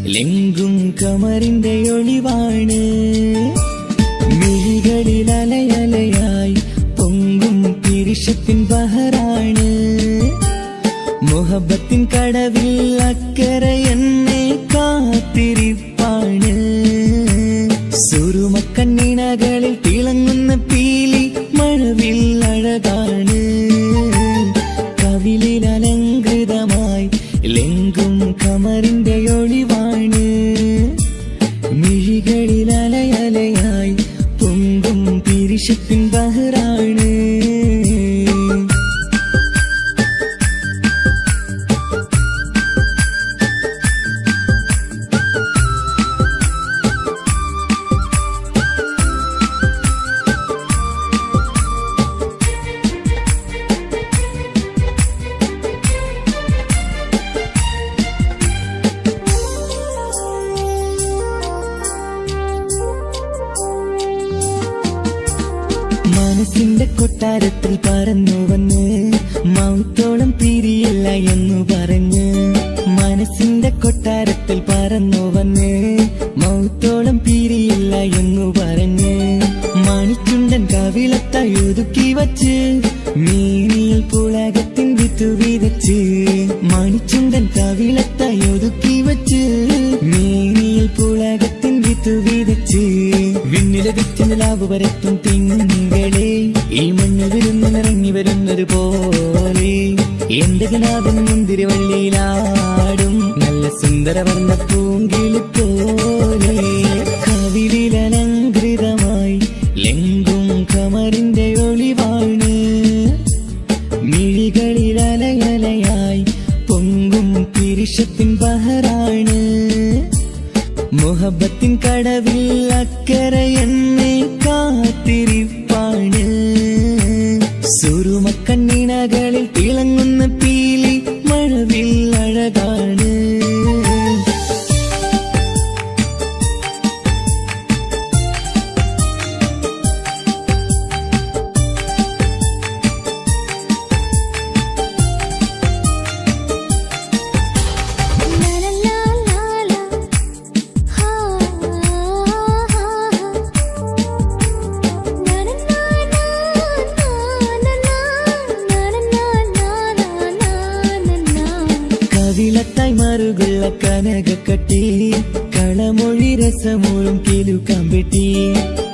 ലെങ്കും കമറിന്റെ ഒളിവാണ്. മിഴികളിൽ അലയലയായി പൊങ്കും പിരിശത്തിൻ ബഹറാണ്. മുഹബത്തിൻ കടവിൽ അക്കരെ എന്നെ കാത്തിരിപ്പാണ്. സുറുമക്കണ്ണിണകളിൽ തിളങ്ങുന്ന പീലി മഴവിൽ അഴകാണ്. കവിളിൽ അലങ്കൃതമായി ലെങ്കും കമറിന്റെ ഒളിവാണ്. മിഴികളിൽ അലയലയായി പൊങ്കും പിരിശത്തിൻ ബഹറാണ്. മനസ്സിന്റെ കൊട്ടാരത്തിൽ പറന്നു വന്ന് മൗത്തോളം പിരിയില്ല എന്നു പറഞ്ഞ്. മനസ്സിന്റെ കൊട്ടാരത്തിൽ പറന്നു വന്ന് മൗത്തോളം പിരിയില്ല എന്നു പറഞ്ഞ്. മണിച്ചുണ്ടൻ കവിളത്തായി ഒതുക്കി വച്ച് മീനിയിൽ പുളകത്തിൻ വിത്തു വിതച്ച്. മണിച്ചുണ്ടൻ കവിളത്തായി ഒതുക്കി വച്ച് മീനിയിൽ പുളകത്തിൻ വിത്തു വിതച്ച്. വിണ്ണിലെ വിത്തിന് ലാവ് വരത്തും തിങ്കളെ ഈ മണ്ണ് വിരുന്നിറങ്ങി വരുന്നത് പോലെ. എന്റെ ഗനാഥൻ മുന്തിരിവള്ളിയിലാടും നല്ല സുന്ദരവർണ്ണ പൂങ്കിളി പോലെ. കവിളിൽ അലങ്കൃതമായി ലെങ്കും കമറിന്റെ ഒളിവാണ്. മിഴികളിൽ അലയലയായി പൊങ്കും പിരിശത്തിൻ ബഹറാണ്. മുഹബത്തിൻ കടവിൽ അക്കരെ എന്നെ കാത്തിരിപ്പാണ്. സുറുമക്കണ്ണിണകളിൽ തിളങ്ങുന്ന പീലി മഴവിൽ അഴകാണ്. കവിളത്തായി മറുകുള്ള കനകക്കട്ടി കളമൊഴി രസമൂളും കിലുക്കമ്പെട്ടി.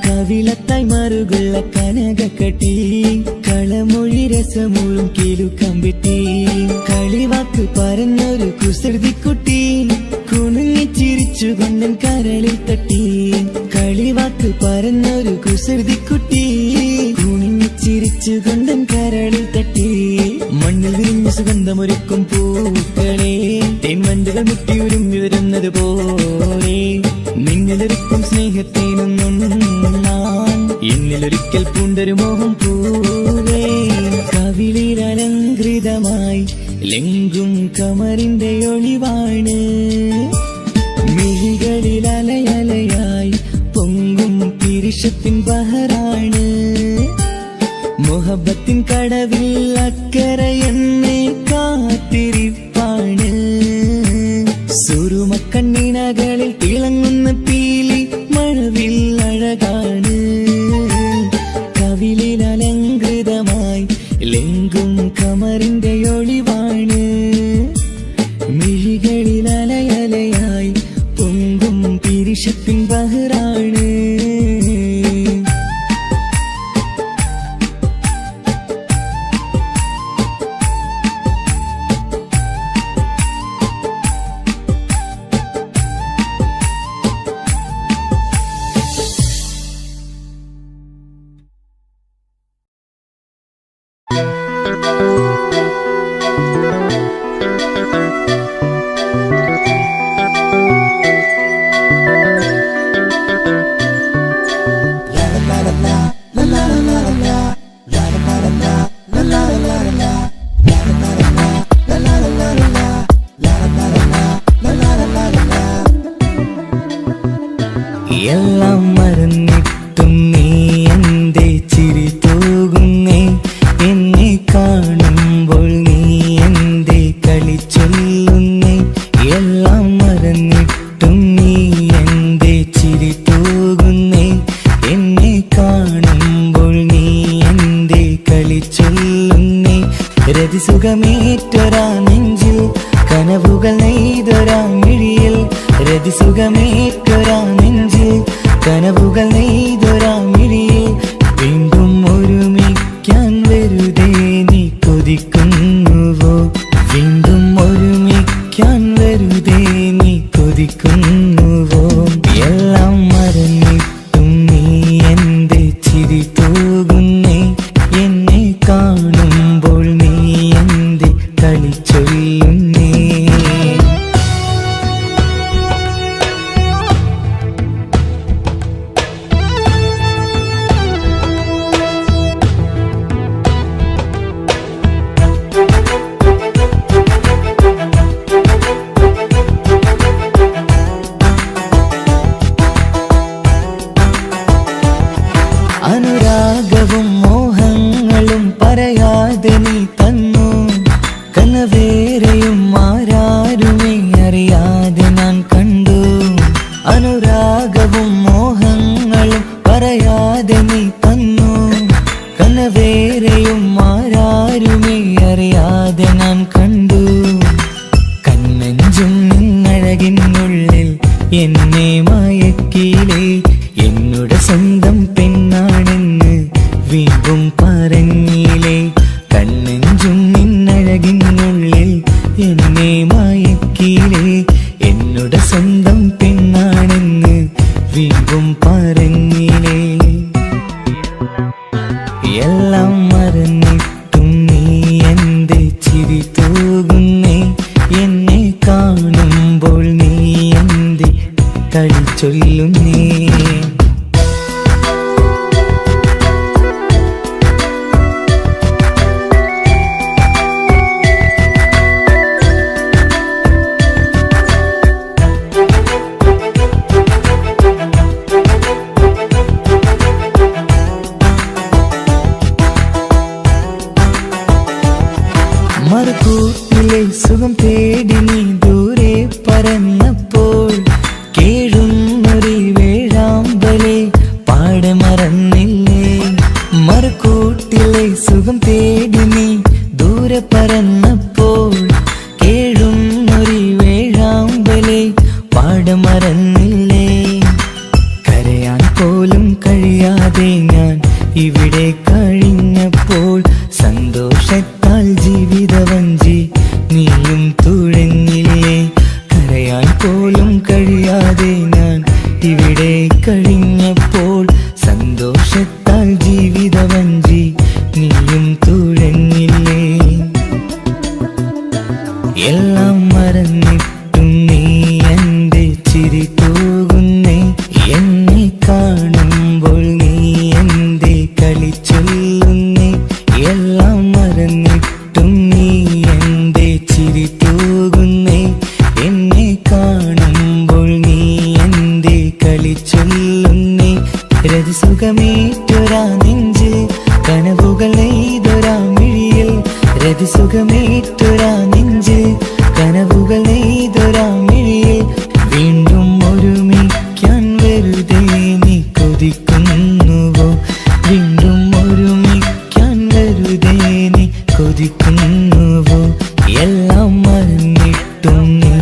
കവിളത്തായി മറുകുള്ള കനകക്കട്ടി കളമൊഴി രസമൂളും കിലുക്കമ്പെട്ടി. കളിവാക്ക് പറഞ്ഞൊരു കുസൃതിക്കുട്ടി കുണുങ്ങിച്ചിരിച്ചുകൊണ്ടൻ കരളിൽ തട്ടി. കളിവാക്ക് പറഞ്ഞൊരു കുസൃതിക്കുട്ടി കുണുങ്ങിച്ചിരിച്ചുകൊണ്ടൻ കരളിൽ തട്ടി. മണ്ണിൽ വിരിഞ്ഞ സുഗന്ധമൊരുക്കും പൂക്കളെ തേൻവണ്ടുകൾ മുട്ടിയുരുമ്പി വരുന്നത് പോലെ. നിന്നിലൊരുക്കും സ്നേഹത്തേനൊന്നും എന്നിലൊരിക്കൽ പൂണ്ടൊരു മോഹം പൂവേ. കവിളിൽ അലങ്കൃതമായി ലെങ്കും കമറിന്റെ ഒളിവാണ്. മിഴികളിൽ അലയലയായി പൊങ്കും പിരിശത്തിൻ ബഹറാണ്. മുഹബത്തിൻ കടവിൽ അക്കരെ എന്നെ കാത്തിരിപ്പാണ്. സുറുമക്കണ്ണിണകളിൽ തിളങ്ങുന്ന പീലി മഴവിൽ അഴകാണ്. കവിളിൽ അലങ്കൃതമായി ലെങ്കും കമറിന്റെ ഒളിവാണ്. മിഴികളിൽ അലയലയായി പൊങ്കും പിരിശത്തിൻ ബഹറാണ്. എല്ലാം മറന്നിട്ടും നീ എന്റെ ചിരി തൂകുന്നേ. എന്നെ കാണുമ്പോൾ നീ എന്റെ കളി ചൊല്ലുന്നേ. എല്ലാം മറന്നിട്ടും മറന്നിട്ടും നീ എന്റെ ചിരി തൂകുന്നേ, എന്നെ കാണുമ്പോൾ നീ എന്റെ കളി ചൊല്ലുന്നേ. രതിസുഖമേറ്റൊരാ നെഞ്ചിൽ കനവുകൾ നെയ്തൊരാ മിഴിയിൽ, രതിസുഖമേറ്റൊരാ നെഞ്ചിൽ കനവുകൾ നെയ്തൊരാ മിഴിയിൽ. വീണ്ടും ഒരുമിക്കാൻ വെറുതെ നീ കൊതിക്കുന്നുവോ, വീണ്ടും ഒരുമിക്കാൻ വെറുതെ നീ കൊതിക്കുന്നുവോ. എല്ലാം മറന്നിട്ടും നീ എന്റെ ചിരി തൂകുന്നേ, എന്നെ കാണുമ്പോൾ നീ എന്റെ കളി ചൊല്ലുന്നേ. അനുരാഗവും മോഹങ്ങളും പറയാതെ നീ തന്നു, കനവേറെയും ആരാരുമേ അറിയാതെ ഞാൻ കണ്ടു. അനുരാഗവും മോഹങ്ങളും പറയാതെ നീ തന്നു, കനവേറെയും ആരാരുമേ അറിയാതെ ഞാൻ കണ്ടു. കണ്ണെഞ്ചും നിന്നഴകിനുള്ളിൽ എന്നെ മയക്കിയിലേ, എന്നുടെ സ്വന്തം പെണ്ണാണെന്ന് വീണ്ടും പറഞ്ഞില്ലേ. കണ്ണെഞ്ചും നിന്നഴകിനുള്ളിൽ എന്നെ മയക്കിയില്ലേ, എന്നുടെ സ്വന്തം പെണ്ണാണെന്ന് വീണ്ടും പറഞ്ഞില്ലേ. എല്ലാം മറന്നിട്ടും നീ എന്റെ ചിരി തൂകുന്നേ, എന്നെ കാണുമ്പോൾ നീ എന്റെ കളി ചൊല്ലുന്നേ. മറുകൂട്ടിലെ സുഖം തേടി നീ ദൂരെ പറന്നപ്പോൾ, കേഴുന്നൊരു വേഴാമ്പലെ പാടെ മറന്നില്ലേ. മറുകൂട്ടിലെ സുഖം തേടി നീ ദൂരെ പറന്നപ്പോൾ, കേഴുന്നൊരു വേഴാമ്പലെ പാടെ മറന്നില്ലേ. കരയാൻ പോലും കഴിയാതെ ഞാൻ ഇവിടെ കഴിഞ്ഞപ്പോൾ, സന്തോഷത്താൽ ജീവിതവഞ്ചി നീയും തുഴഞ്ഞില്ലേ. കരയാൻ പോലും കഴിയാതെ ഞാൻ ഇവിടെ കഴിഞ്ഞപ്പോൾ, സന്തോഷത്താൽ ജീവിതവഞ്ചി നീയും തുഴഞ്ഞില്ലേ. എല്ലാം മറന്നിട്ടും നീ എന്റെ ചിരി തൂകുന്നേ, എന്നെ കാണുമ്പോൾ നീ എന്റെ കളി ചൊല്ലുന്നേ. എല്ലാം മറന്നിട്ടും നീ എന്റെ ചിരി തൂകുന്നേ, എന്നെ കാണുമ്പോൾ നീ എന്റെ കളി ചൊല്ലുന്നേ. രതിസുഖമേറ്റൊരാ നെഞ്ചിൽ കനവുകൾ നെയ്തൊരാ മിഴിയിൽ, രതിസുഖമേറ്റൊരാ നെഞ്ചിൽ കനവുകൾ നെയ്തൊരാ മിഴിയിൽ. വീണ്ടും ഒരുമിക്കാൻ വെറുതെ നീ കൊതിക്കുന്നുവോ, വീണ്ടും ഒരുമിക്കാൻ വെറുതെ നീ കൊതിക്കുന്നുവോ. എല്ലാം മറന്നിട്ടും നീ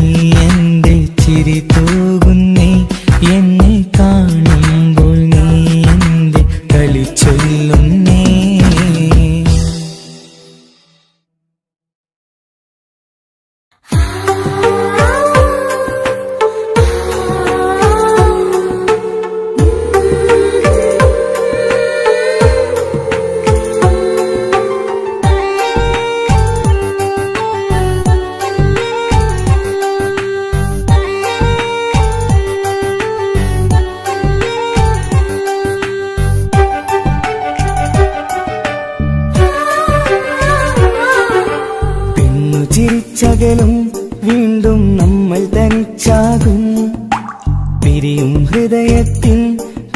എന്റെ ചിരി തൂകുന്നേ, എന്നെ കാണുമ്പോൾ നീ എന്റെ കളി ചൊല്ലുന്നേ. ചിരിച്ചകലും വീണ്ടും നമ്മൾ തനിച്ചാകും, പിരിയും ഹൃദയത്തിൻ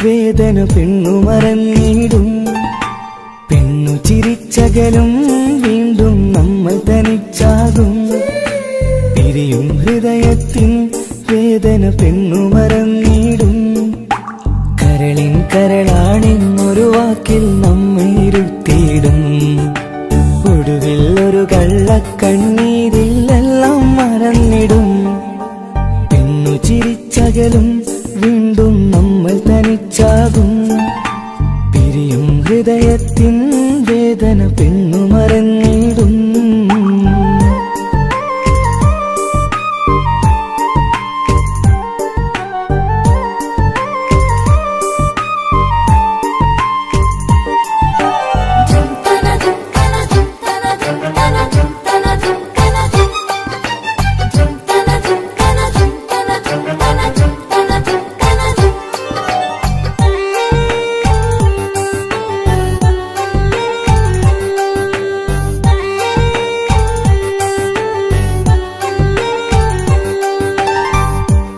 വേദന പെണ്ണു മറന്നിടും. പെണ്ണു ചിരിച്ചകലും വീണ്ടും നമ്മൾ തനിച്ചാകും, പിരിയും ഹൃദയത്തിൻ വേദന വേദന പെണ്ണു മറന്നിടും. കരളിൻ കരളാണെന്നൊരു വാക്കിൽ നമ്മെ ഇരുത്തിയിടും. ഒടുവിൽ ഒരു കള്ളക്കണ്ണീരിൽ എല്ലാം മറന്നിടും. പെണ്ണു ചിരിച്ചകലും വീണ്ടും നമ്മൾ തനിച്ചാകും. പിരിയും ഹൃദയത്തിൻ വേദന പെണ്ണു മറന്നിടും.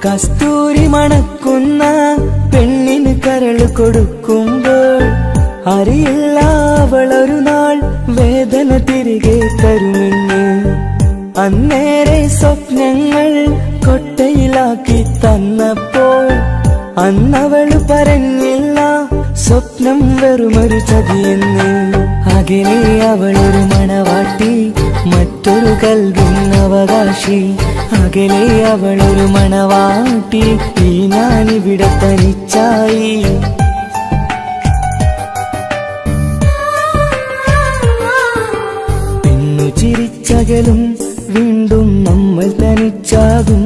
കസ്തൂരി മണക്കുന്ന പെണ്ണിന് കരള് കൊടുക്കുമ്പോൾ അറിയില്ല അവളൊരു നാൾ വേദന തിരികെ തരുമെന്ന്. അന്നേരെ സ്വപ്നങ്ങൾ കൊട്ടയിലാക്കി തന്നപ്പോൾ അന്നവള് പറഞ്ഞില്ല സ്വപ്നം വെറുമൊരു ചതിയെന്ന്. അകലെ അവളൊരു മണവാട്ടി, മറ്റൊരു കൽവിൻ അവകാശി. അകലെ അവളൊരു മണവാട്ടി, ഈ ഞാനിവിടെ തനിച്ചായി. പെണ്ണു ചിരിച്ചകലും വീണ്ടും നമ്മൾ തനിച്ചാകും.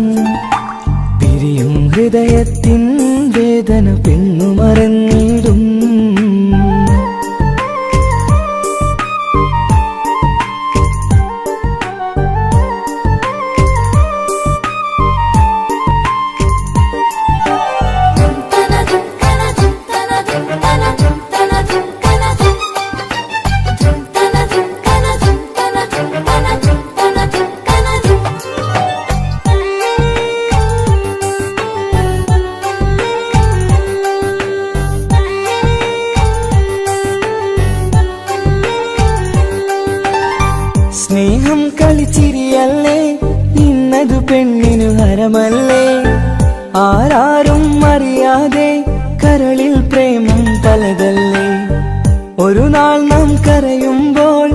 പിരിയും ഹൃദയത്തിൻ വേദന പെണ്ണു മറന്നിടും. സ്നേഹം കളിച്ചിരിയല്ലേ, ഇന്നതു പെണ്ണിനു ഹരമല്ലേ. ആരാരും അറിയാതെ കരളിൽ പ്രേമം പലതല്ലേ. ഒരു നാൾ നാം കരയുമ്പോൾ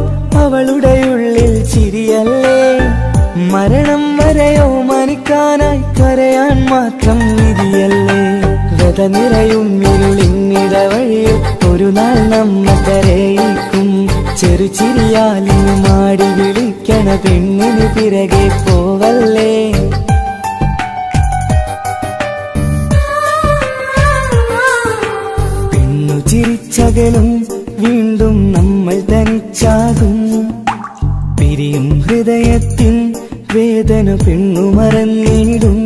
അവളുടെ ഉള്ളിൽ ചിരിയല്ലേ. മരണം വരെയോ മനിക്കാനായി കരയാൻ മാത്രം വിധിയല്ലേ. വ്യത നിറയും ഇരുളിനിടവഴിയിൽ ഒരു നാൾ നമ്മ കരയിക്കും. ചെറുചിരിയാലിന് മാടി വിളിക്കണ പെണ്ണിന് പിറകെ പോവല്ലേ. പെണ്ണു ചിരിച്ചകലും വീണ്ടും നമ്മൾ തനിച്ചാകും. പിരിയും ഹൃദയത്തിൻ വേദന പെണ്ണു മറന്നിടും.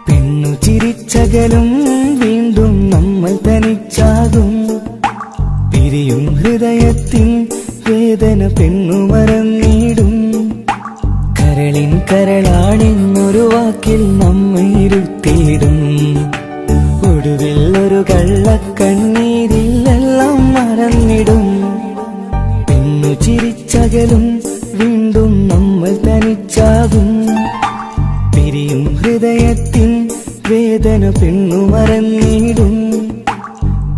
പെണ്ണു ചിരിച്ചകലും വീണ്ടും നമ്മൾ തനിച്ചാകും. പിരിയും ഹൃദയത്തിൻ വേദന പെണ്ണു മറന്നിടും. കരളിൻ കരളാണെന്നൊരു വാക്കിൽ നമ്മെ ഇരുത്തിയിടും. ഒടുവിൽ ഒരു കള്ളക്കണ്ണീരിൽ എല്ലാം മറന്നിടും. പെണ്ണു ചിരിച്ചകലും വീണ്ടും നമ്മൾ തനിച്ചാകും. പിരിയും ഹൃദയത്തിൻ വേദന പെണ്ണു മറന്നിടും.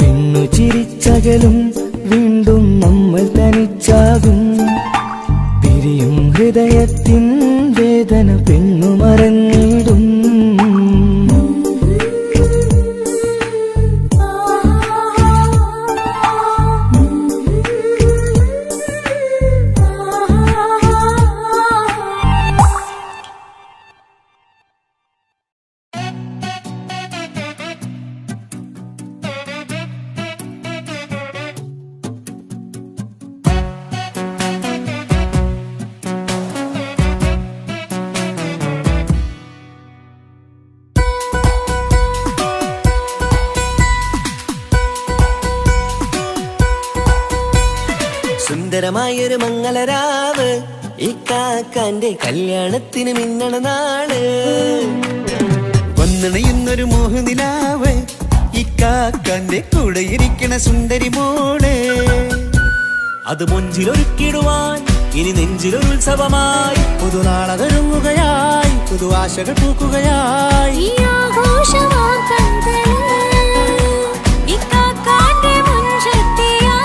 പെണ്ണു ചിരിച്ചകലും വീണ്ടും നമ്മൾ തനിച്ചാകും. പിരിയും ഹൃദയത്തിൻ വേദന പെണ്ണു മറന്നിടും. സുന്ദരമായൊരു മംഗളരാവ്, ഇക്കാക്കാന്റെ കല്യാണത്തിന് മിന്നണ നാള്. വന്നിണയുന്നൊരു മോഹനിലാവ്, ഇക്കാക്കാന്റെ കൂടെ ഇരിക്കണ സുന്ദരി മോള്. അത് മൊഞ്ചിലൊരുക്കിടുവാൻ ഇനി നെഞ്ചിലൊരു ഉത്സവമായി പുതുനാളതൊരുങ്ങുകയായി പുതുആശകൾ പൂക്കുകയായി ഈ ആഘോഷമാക്കണ്ടേ ഇക്കാക്കാന്റെ മുൻചെത്തിയായി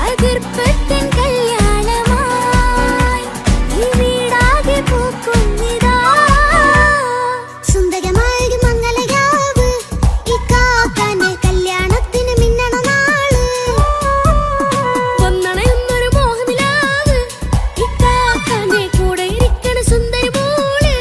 അതിർപ്പത്തിൻ കല്യാണമായി ഈ വീടാകെ പൂക്കുന്നിതാ സുന്ദരമായ മംഗളയാവ് ഇക്കാക്കാന്റെ കല്യാണത്തിന് മിന്നണ നാള് വന്നണയുന്നൊരു മോഹനിലാവ് ഇക്കാക്കാന്റെ കൂടെ ഇരിക്കണ സുന്ദരി മോള്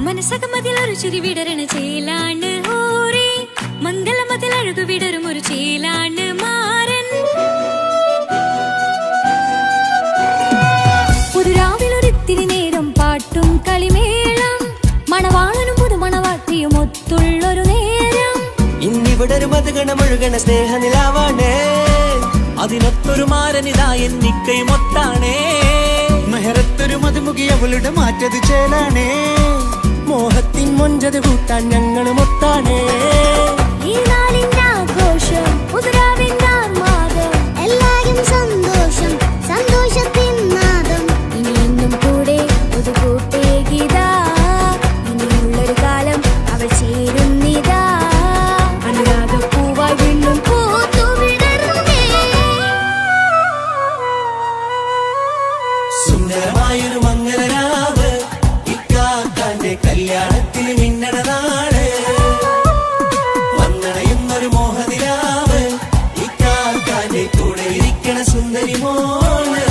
മനസ്സകമതിലൊരു ചിരി വിടരണ ചേലാണ് ഹോറി മംഗളമതിൽ അഴകു വിടരും ഒരു ചേലാണ് മാരൻ പുതുരാവിലൊരിത്തിരി നേരം പാട്ടും കളിമേളം മണവാളനും പുതുമണവാട്ടിയും ഒത്തുള്ളൊരു നേരം ഇന്നിവിടെ ഒരു മധുഗണമൊഴുകണ സ്നേഹനിലാവാണേ അതിനൊത്തൊരു മാരനിതാ എന്നിക്കൈമൊത്താണേ മെഹറത്തൊരു മധുമുഖി അവളുടെ മാറ്റത് ചേലാണേ മോഹത്തിൻ മൊഞ്ചത് കൂട്ടാൻ ഞങ്ങളും ഒത്താണേ ഈ നാളിന്റെ ആഘോഷം പുതുരാവിന്റെ ആർമാദം എല്ലാരും സന്തോഷം സന്തോഷത്തിൻ നാദം ഇനി എന്നും കൂടെ പുതുകൂട്ടേകിതാ ഇനിയുള്ളൊരു കാലം അവൾ ചേരുന്നിതാ അനുരാഗപ്പൂവായി വീണ്ടും പൂത്തുവിടരുന്നേ സുന്ദരമായൊരു മംഗളരാവ് ഇക്കാക്കാന്റെ കല്യാണത്തിന് മിന്നണ നാള് വന്നണയുന്നൊരു മോഹനിലാവ് ഇക്കാക്കാന്റെ കൂടെ ഇരിക്കണ സുന്ദരി മോള്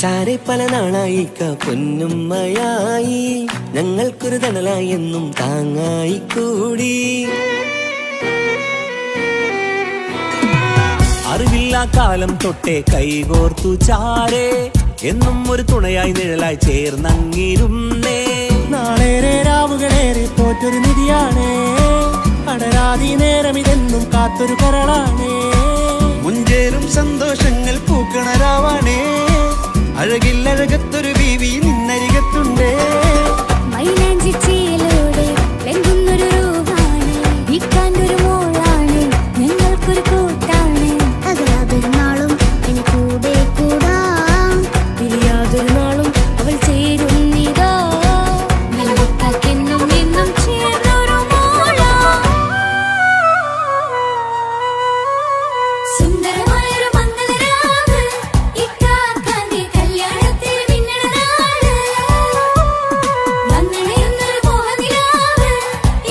ചാരെ പല നാളായിക്ക പൊന്നുമ്മയായി ഞങ്ങൾക്കൊരു തണലായി എന്നും താങ്ങായി കൂടി അറിവില്ല കാലം തൊട്ടേ കൈകോർത്തു ചാരേ എന്നും ഒരു തുണയായി നിഴലായി ചേർന്നങ്ങിരുന്നേ നാളേറെ രാവുകളേറെ പോറ്റൊരു നിധിയാണേ അടരാതി നേരം ഇതെന്നും കാത്തൊരു കരളാണേ മുഞ്ചേറും സന്തോഷങ്ങൾ പൂക്കണരാവാണേ അഴകില്ലഴകത്തൊരു ബീവി നിന്നരികത്തുണ്ടേ മൈലാഞ്ചി ചേലോടെ വെങ്കുന്നൊരു രൂപാണ് ഇക്കാണ്ടൊരു മോളാണ് ഞങ്ങൾക്കൊരു കൂട്ടാണ് അകലാതൊരു നാളും ഇനി കൂടെ കൂടാം പിരിയാതൊരു നാളും അവൾ ചേരുന്നിതാ ഞങ്ങൾക്കെന്നും എന്നും ചേർന്നൊരു മോളാ സുന്ദരമായൊരു മംഗളരാവ് ഇക്കാക്കാന്റെ കല്യാണത്തിന് മിന്നണ നാള് വന്നണയുന്നൊരു മോഹനിലാവ്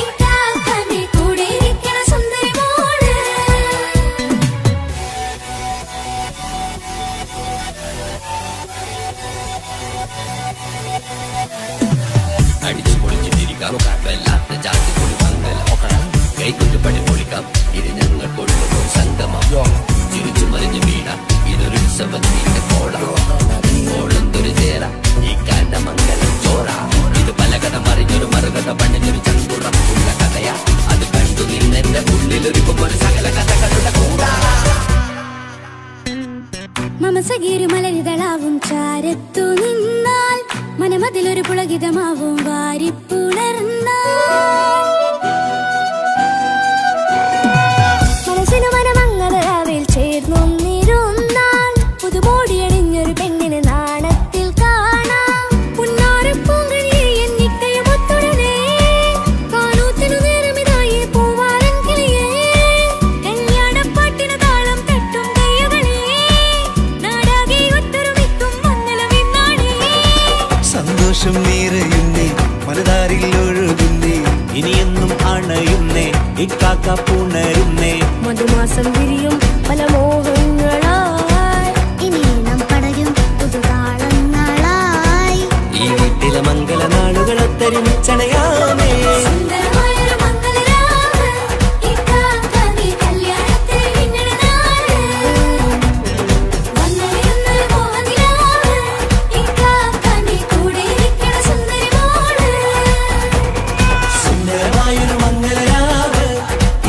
ഇക്കാക്കാന്റെ കൂടെ ഇരിക്കണ സുന്ദരി മോള് അടിച്ചു പൊളിച്ചിട്ടിരിക്കാം വല്ലാത്ത ജാതി പൊളി മംഗല ഒക്കണം കൈകൊണ്ടുപടി പൊളിക്കാം ഇത് ഞങ്ങൾക്കുള്ള സംഗമം ചിരിച്ചു മറിഞ്ഞു വീണാം ഇതൊരു ഉത്സവത്തിന്റെ കോളന്തൊരു ചേര ഈ കാണ്ട മംഗലം ചോറ ഇത് പലകഥ മറിഞ്ഞൊരു മറുകഥ പണിഞ്ഞൊരു ചങ്കുറപ്പുള്ള കഥയാ അത് കണ്ടു നിന്നെന്റെ ഉള്ളിലൊരുക്കുമ്പോൾ സകല കഥകളുടെ കൂടാ മമസഗീരു മലരിതളാവും ചാരത്തു നിന്നാൽ മനമതിലൊരു പുളകിതമാവും വാരിപ്പുണർന്നാൽ മനസ്സിനു മനമങ്ങതരാവിൽ ചേർന്നൊന്നിരുന്നാൽ പുതുമോടിയണിഞ്ഞൊരു പെണ്ണിന് നാണത്തിൽ കാണാം പുന്നാരപ്പൂങ്കണിയെ എന്നിക്കയുമൊത്തുടനെ കാനൂത്തിനു നേരമിതായി പൂവാലൻ കിളിയേ കല്യാണപ്പാട്ടിന് താളം തട്ടും കയ്യുകളേ ഉണരുന്നേ. മധുമാസം വിരിയും പല മോഹങ്ങളായി ഇനി നാം പടരും പുതുതാളങ്ങളായി ഈ വീട്ടിലെ മംഗള നാളുകൾ ഒത്തൊരുമിച്ചണയാമേ. സുന്ദരമായൊരു മംഗളരാവ് ഇക്കാക്കാന്റെ കല്യാണത്തിൽ മിന്നണ നാള്. വന്നണിയുന്നൊരു മോഹനിലാവ് ഇക്കാക്കാന്റെ കൂടെ ഇരിക്കണ സുന്ദരി മോള്. സുന്ദരമായൊരു മംഗളരാവ്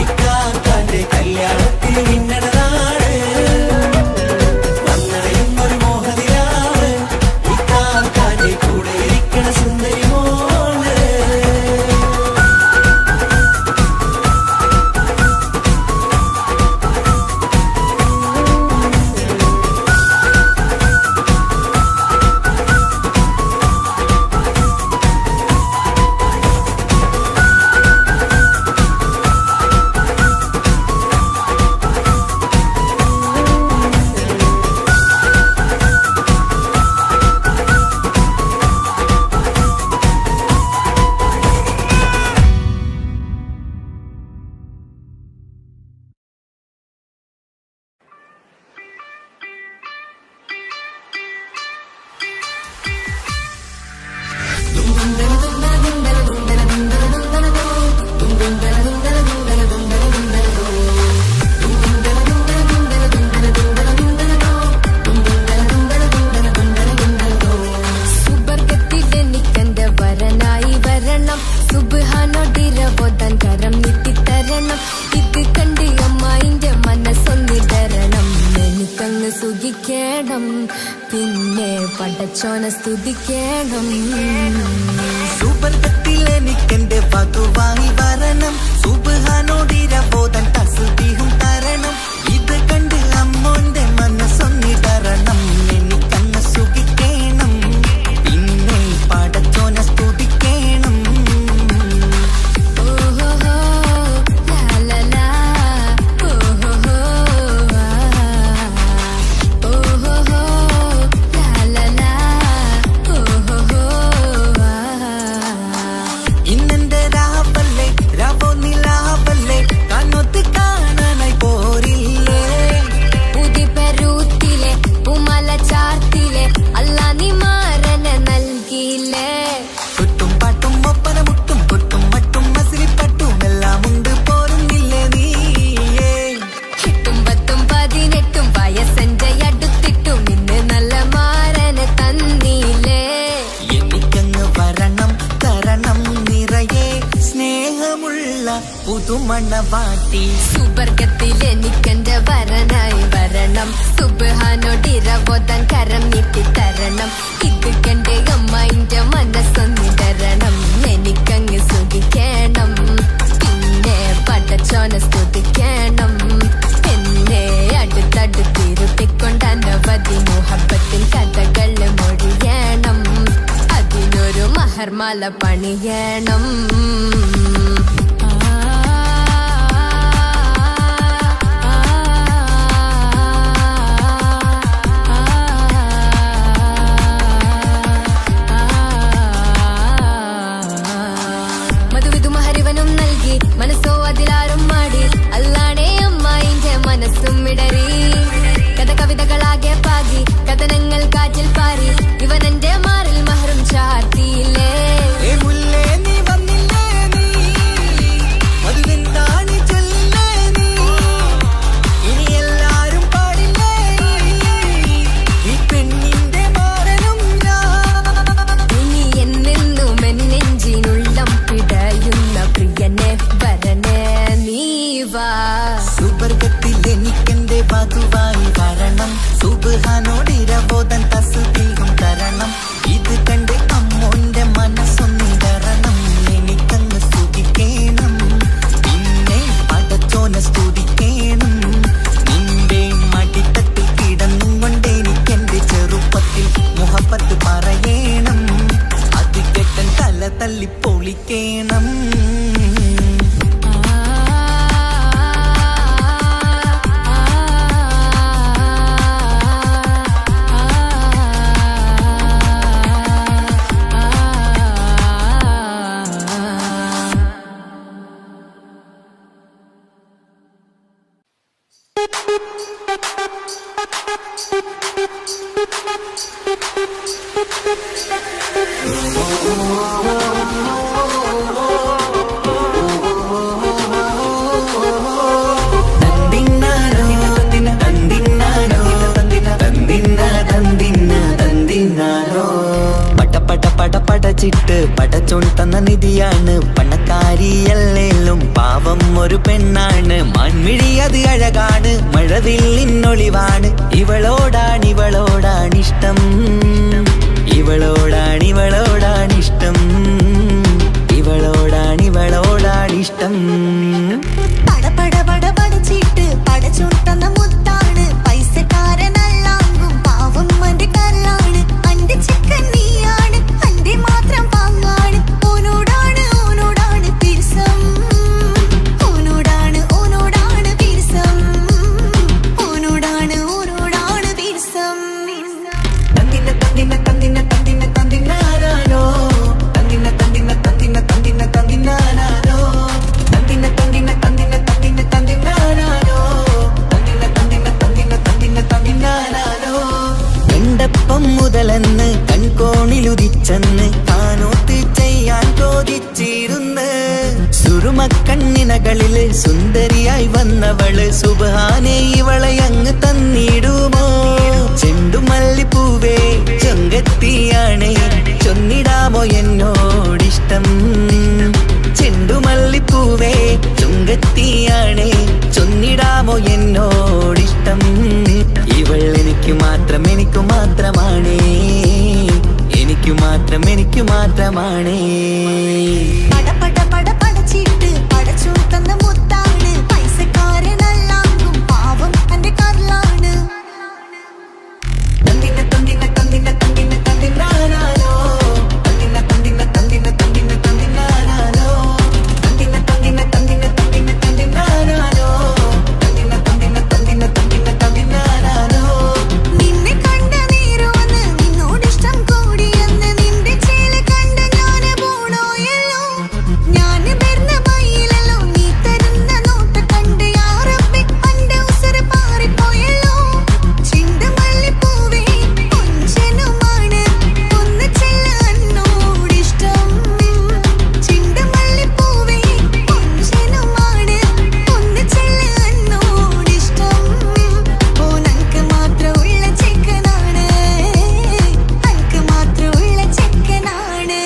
ഇക്കാക്കാന്റെ കല്യാണത്തിൽ മിന്നണ നാള്. വന്നണയുന്നൊരു മോഹനിലാവ് ഇക്കാക്കാന്റെ കൂടെ ഇരിക്കണ സുന്ദരി മോള്. സുബർഗത്തിലെനിക്കെന്റെ വരനായി വരണം. സുബ്ഹാനോടിരവോദാൻ കരം നീട്ടിത്തരണം. ഇത് കണ്ട് അമ്മായിന്റെ മനസ്സൊന്നിടരണം. എനിക്കങ്ങ് സുഖിക്കണം, പിന്നെ പടച്ചോനെ സ്തുതിക്കണം. സുബർഗത്തിലെനിക്കെന്റെ വധുവായി വരണം. സുബ്ഹാനോടിരവോദാൻ തസ്ബീഹും തരണം. ഇത് കണ്ട് അമ്മോന്റെ മനസ്സൊന്നിടരണം. എനിക്കങ്ങ് സുഖിക്കണം, പിന്നെ പടച്ചോനെ സ്തുതിക്കണം. ഓഹോഹോ ലാലലാ ഓഹോഹോ ഓഹോഹോ ലാലലാ ഓഹോഹോ. ഇന്നെന്റെ രാവല്ലേ രാവോ നിലാവല്ലേ കണ്ണൊത്ത് കാണാനായി പോരില്ലേ. പുതിപെരൂത്തിലെ പൂമല ചാർത്തിലെ അല്ലാ നീ മാരനെ നൽകിയില്ലേ. ചുറ്റും പാട്ടും ഒപ്പന മുട്ടും കൊട്ടും മട്ടും മസിലിപ്പട്ടും എല്ലാം ഉണ്ട് പോരുന്നില്ലേ നീയേ. എട്ടും പത്തും 18 വയസ്സെന്റെ അടുത്തിട്ടും ഇന്ന് നല്ല മാരനെ തന്നീലേ. എനിക്കങ്ങ് വരണം തരണം നിറയെ സ്നേഹമുള്ള പുതുമണവാട്ടി. സുബർഗത്തിലെനിക്കെന്റെ വരനായി വരണം. സുബ്ഹാനോടിരവോദാൻ കരം നീട്ടിത്തരണം. ഇത് കണ്ട് അമ്മായിന്റെ മനസ്സൊന്നിടരണം. എനിക്കങ്ങ് സുഖിക്കണം, പിന്നെ പടച്ചോനെ സ്തുതിക്കണം. എന്നെ അടുത്തടുത്തിരുത്തിക്കൊണ്ട് അനവധി മുഹബത്തിൻ കഥകൾ മൊഴിയണം. അതിനൊരു മഹർമാല പണിയണം. മധുവിധു മഹരിവനും നൽകി മനസ്സോ അതിലാരും മാടി. അല്ലാണേ അമ്മായിന്റെ മനസ്സും ഇടറി. കഥ കവിതകളാകെ പാകി കഥനങ്ങൾ കാറ്റിൽ പാറി. ഇവനെന്റെ മാറിൽ മഹറും ചാർത്തിയില്ലേ. ഏ മുല്ലേ നീ വന്നില്ലേ നീ മധുവിന്താണി ചൊല്ലില്ലേ നീ. ഇനി എല്ലാരും പാടില്ലേ ഈ പെണ്ണിന്റെ മാറനും ഞാൻ. ഇനി എന്നെന്നും എന്നെഞ്ചിനുള്ളം പിടയുന്ന പ്രിയനെ വരനെ നീ വാ. സുബർഗത്തിലെനിക്കെന്റെ വധുവായി വരണം. സുബ്ഹാനോടിരവോദാൻ തസ്ബീഹും തരണം. ഇത് കണ്ട് അമ്മോന്റെ മനസ്സൊന്നിടരണം. എനിക്കങ്ങ് സ്തുതിക്കണം, പിന്നെ പടച്ചോനെ സ്തുതിക്കണം. നിന്റെ മടിത്തട്ടിൽ കിടന്നുകൊണ്ട് എനിക്കെന്റെ ചെറുപ്പത്തിൽ മുഹബത്ത് പറയണം. അത് കെട്ടൻ തല തല്ലി പൊളിക്കണം. പടച്ചിട്ട് പടച്ചോൻ തന്ന നിധിയാണ്. പണക്കാരിയല്ലേലും പാവം ഒരു പെണ്ണാണ്. മാൻമിഴി അത് അഴകാണ്, മഴവില്ലിന്നൊളിവാണ്. ഇവളോടാണിഷ്ടം, ഇവളോടാണിഷ്ടം, ഇവളോടാണിഷ്ടം. പട പടച്ചിട്ട് പടച്ചോൻ തന്ന മുത്താണ്. പൈസക്കാരനല്ലാങ്കും പാവം അന്റെ കല്ലാണ്. അന്റെ ചിക്കൻ നീയാണ്, അന്റെ മാത്രം പാങ്ങാണ്. ഓനോടാണ് പിരിസം, ഓനോടാണ് പിരിസം, ഓനോടാണ് പിരിസം. തന്തിന തന്തിന തന്തിന തന്തിന തന്തിനാരോ, തന്തിന തന്തിന തന്തിന തന്തിന തന്തിനാരോ, തന്തിന തന്തിന തന്തിന തന്തിന തന്തിനാരോ, തന്തിന തന്തിന തന്തിന തന്തിന തന്തിനാരോ. കണ്ടപ്പം മുതലെന്ന് കൺകോണിലുദിച്ചെന്ന് കാനോത്ത് ചെയ്യാൻ ചോദിച്ചിരുന്ന്. സുറുമക്കണ്ണിനകളില് സുന്ദരിയായി വന്നവള് സുബ്ഹാനേ ഇവളെ അങ്ങ് തന്നിടുമോ? ചെണ്ടുമല്ലിപ്പൂവേ ചൊങ്കത്തിയാണ്, ചൊന്നിടാമോ എന്നോടിഷ്ടം? ചെണ്ടുമല്ലിപ്പൂവേ ചൊങ്കത്തിയാണ്, ചൊന്നിടാമോ എന്നോടിഷ്ടം? ഇവൾ എനിക്ക് മാത്രമാണേ, എനിക്ക് മാത്രമാണേ. പട പടച്ചിട്ട് പടച്ചോൻ തന്ന മുത്താണ്. പൈസക്കാരനല്ലാങ്കും പാവം അന്റെ കല്ലാണ്. തന്തിന തന്തിന തന്തിന തന്തിന തന്തിനാരോ, തന്തിന തന്തിന തന്തിന തന്തിന തന്തിനാരോ, തന്തിന തന്തിന തന്തിന തന്തിന തന്തിനാരോ, തന്തിന തന്തിന തന്തിന തന്തിന തന്തിനാരോ. നിന്നെ കണ്ട നേരമെന്ന് നിന്നോടിഷ്ടം കൂടിയെന്ന് നിന്റെ ചേല കണ്ട് ഞാന് പോണോയല്ലോ. ഞാന് വരുന്ന വഴിയിലല്ലോ നീ തരുന്ന നോട്ട കണ്ട് യാ റബ്ബി അന്റെ ഉസറ് പാറിപ്പോയല്ലോ. ചെണ്ടുമല്ലിപ്പൂവേ കൊഞ്ചനുമാണ്, ഒന്ന് ചെല്ല എന്നോടിഷ്ടം. ചെണ്ടുമല്ലിപ്പൂവേ കൊഞ്ചനുമാണ്, ഒന്ന് ചെല്ല എന്നോടിഷ്ടം. ഓനക്ക് മാത്രമുള്ള ചെക്കനാണ്, അനക്ക് മാത്രമുള്ള ചെക്കനാണ്.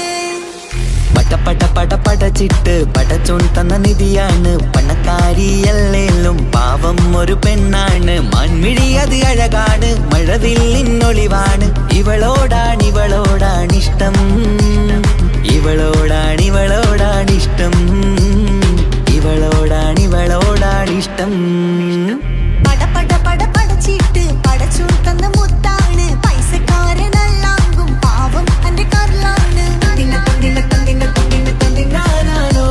പടച്ചിട്ട് പടച്ചോൻ തന്ന നിധിയാണ്. പണക്കാരിയല്ലേലും പാവം ഒരു പെണ്ണാണ്. മാൻമിഴി അത് അഴകാണ്, മഴവില്ലിന്നൊളിവാണ്. ഇവളോടാണിഷ്ടം, ഇവളോടാണിഷ്ടം, ഇവളോടാണിഷ്ടം. പട പടച്ചിട്ട് പടച്ചോൻ തന്ന മുത്താണ്. പൈസക്കാരനല്ലാങ്കും പാവം അന്റെ കല്ലാണ്. തന്തിന തന്തിന തന്തിന തന്തിന തന്തിനാരോ,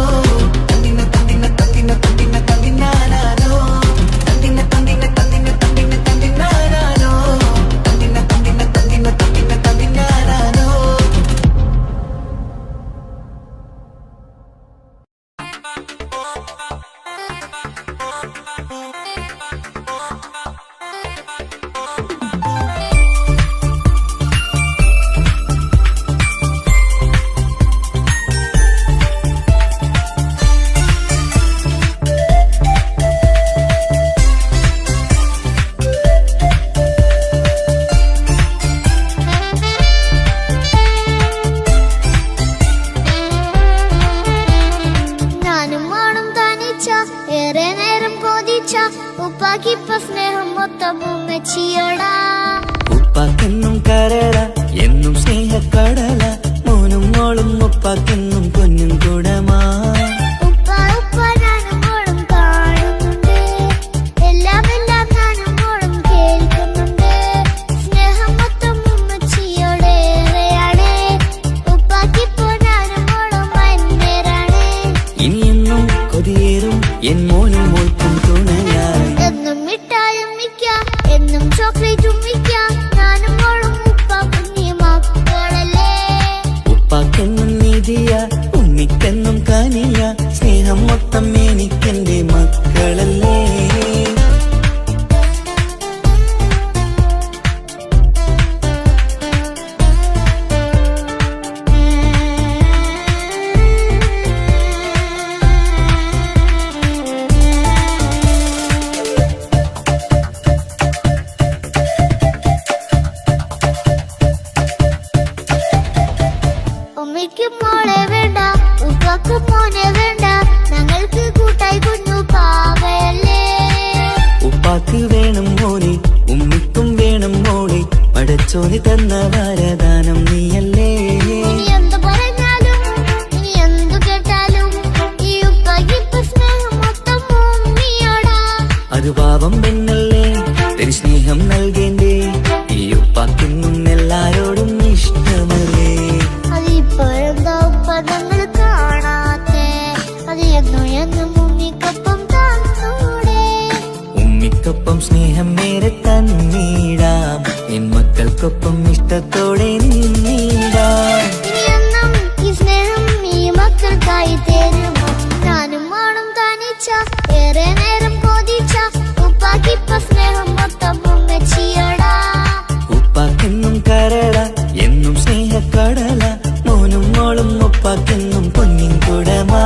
തന്തിന തന്തിന തന്തിന തന്തിന തന്തിനാരോ, തന്തിന തന്തിന തന്തിന തന്തിന തന്തിനാരോ, തന്തിന തന്തിന തന്തിന തന്തിന തന്തിനാരോ. ഞാനും മോളും തനിച്ച ഏറെ നേരം കൊതിച്ച ഉപ്പാക്കിപ്പ സ്നേഹം മൊത്തം ഉമ്മച്ചിയോടാ. ഉപ്പാക്കെന്നും കരള എന്നും സ്നേഹക്കടല, മോനും മോളും ഉപ്പാക്കെന്നും പൊന്നും കുടമാ. ഉപ്പ ഞാനും മോളും കാണുന്നുണ്ട്, എല്ലാം ഞാനും മോളും കേൾക്കുന്നുണ്ട്. സ്നേഹം മൊത്തം ഉമ്മച്ചിയോടേറെയാണ്, ഉപ്പാക്കിപ്പോ ഞാനും മോളും വന്നേരാണ്. ഇനിയെന്നും കൊതിയേറും എൻ മോനും മോൾക്കും തുണയായി. എന്നും മിഠായും മിക്കാം, എന്നും ചോക്ലേറ്റും മിക്കാം. ഞാനും മോളും ഉപ്പ കുഞ്ഞി മക്കളല്ലേ. ഉപ്പാക്കെന്നും നിധിയ, ഉമ്മിക്കെന്നും കനിയ. സ്നേഹം മൊത്തം എനിക്കെന്റെ മക്കളല്ലേ. ഉമ്മയ്ക്ക് ഉപ്പാക്ക് മോനെ വേണ്ട ഞങ്ങൾക്ക് കൂട്ടായി കുഞ്ഞു പാവയല്ലേ. ഉപ്പാക്ക് വേണം മോനെ ഉമ്മിക്കും വേണം മോളെ പടച്ചോന് തന്ന വരദാനം നീയല്ലേ. ഇനി എന്ത് പറഞ്ഞാലും ഇനി എന്തു കേട്ടാലും ഈ ഉപ്പാക്ക് ഇപ്പൊ സ്നേഹം മൊത്തം ഉമ്മിയോടാ. അത് പാവം പെണ്ണല്ലേ തരി സ്നേഹം നൽകേണ്ടേ ഈ ഉപ്പാക്കിന്നും എല്ലാരോടും ഇഷ്ടമല്ലേ. അതിപ്പോഴെന്താ ഉപ്പ ഞങ്ങൾ കാണാത്തെ അത് എന്നും എന്നും ഉമ്മിക്കൊപ്പം തന്നൂടെ. ഉമ്മിക്കൊപ്പം സ്നേഹം നേരെ തന്നീടാം എൻ മക്കൾക്കൊപ്പം ഇഷ്ടത്തോടെ നിന്നീടാം. ഇനിയെന്നും ഈ സ്നേഹം ഈ മക്കൾക്കായി തരുമോ. ഞാനും മോളും തനിച്ച ഏറെ നേരം കൊതിച്ച ഉപ്പാക്കിപ്പ സ്നേഹം മൊത്തം ഉമ്മച്ചിയോടാ. ഉപ്പാക്കെന്നും കരള എന്നും സ്നേഹക്കടല മോനും മോളും ഉപ്പാക്കെന്നും പൊന്നിൻ കുടമാ.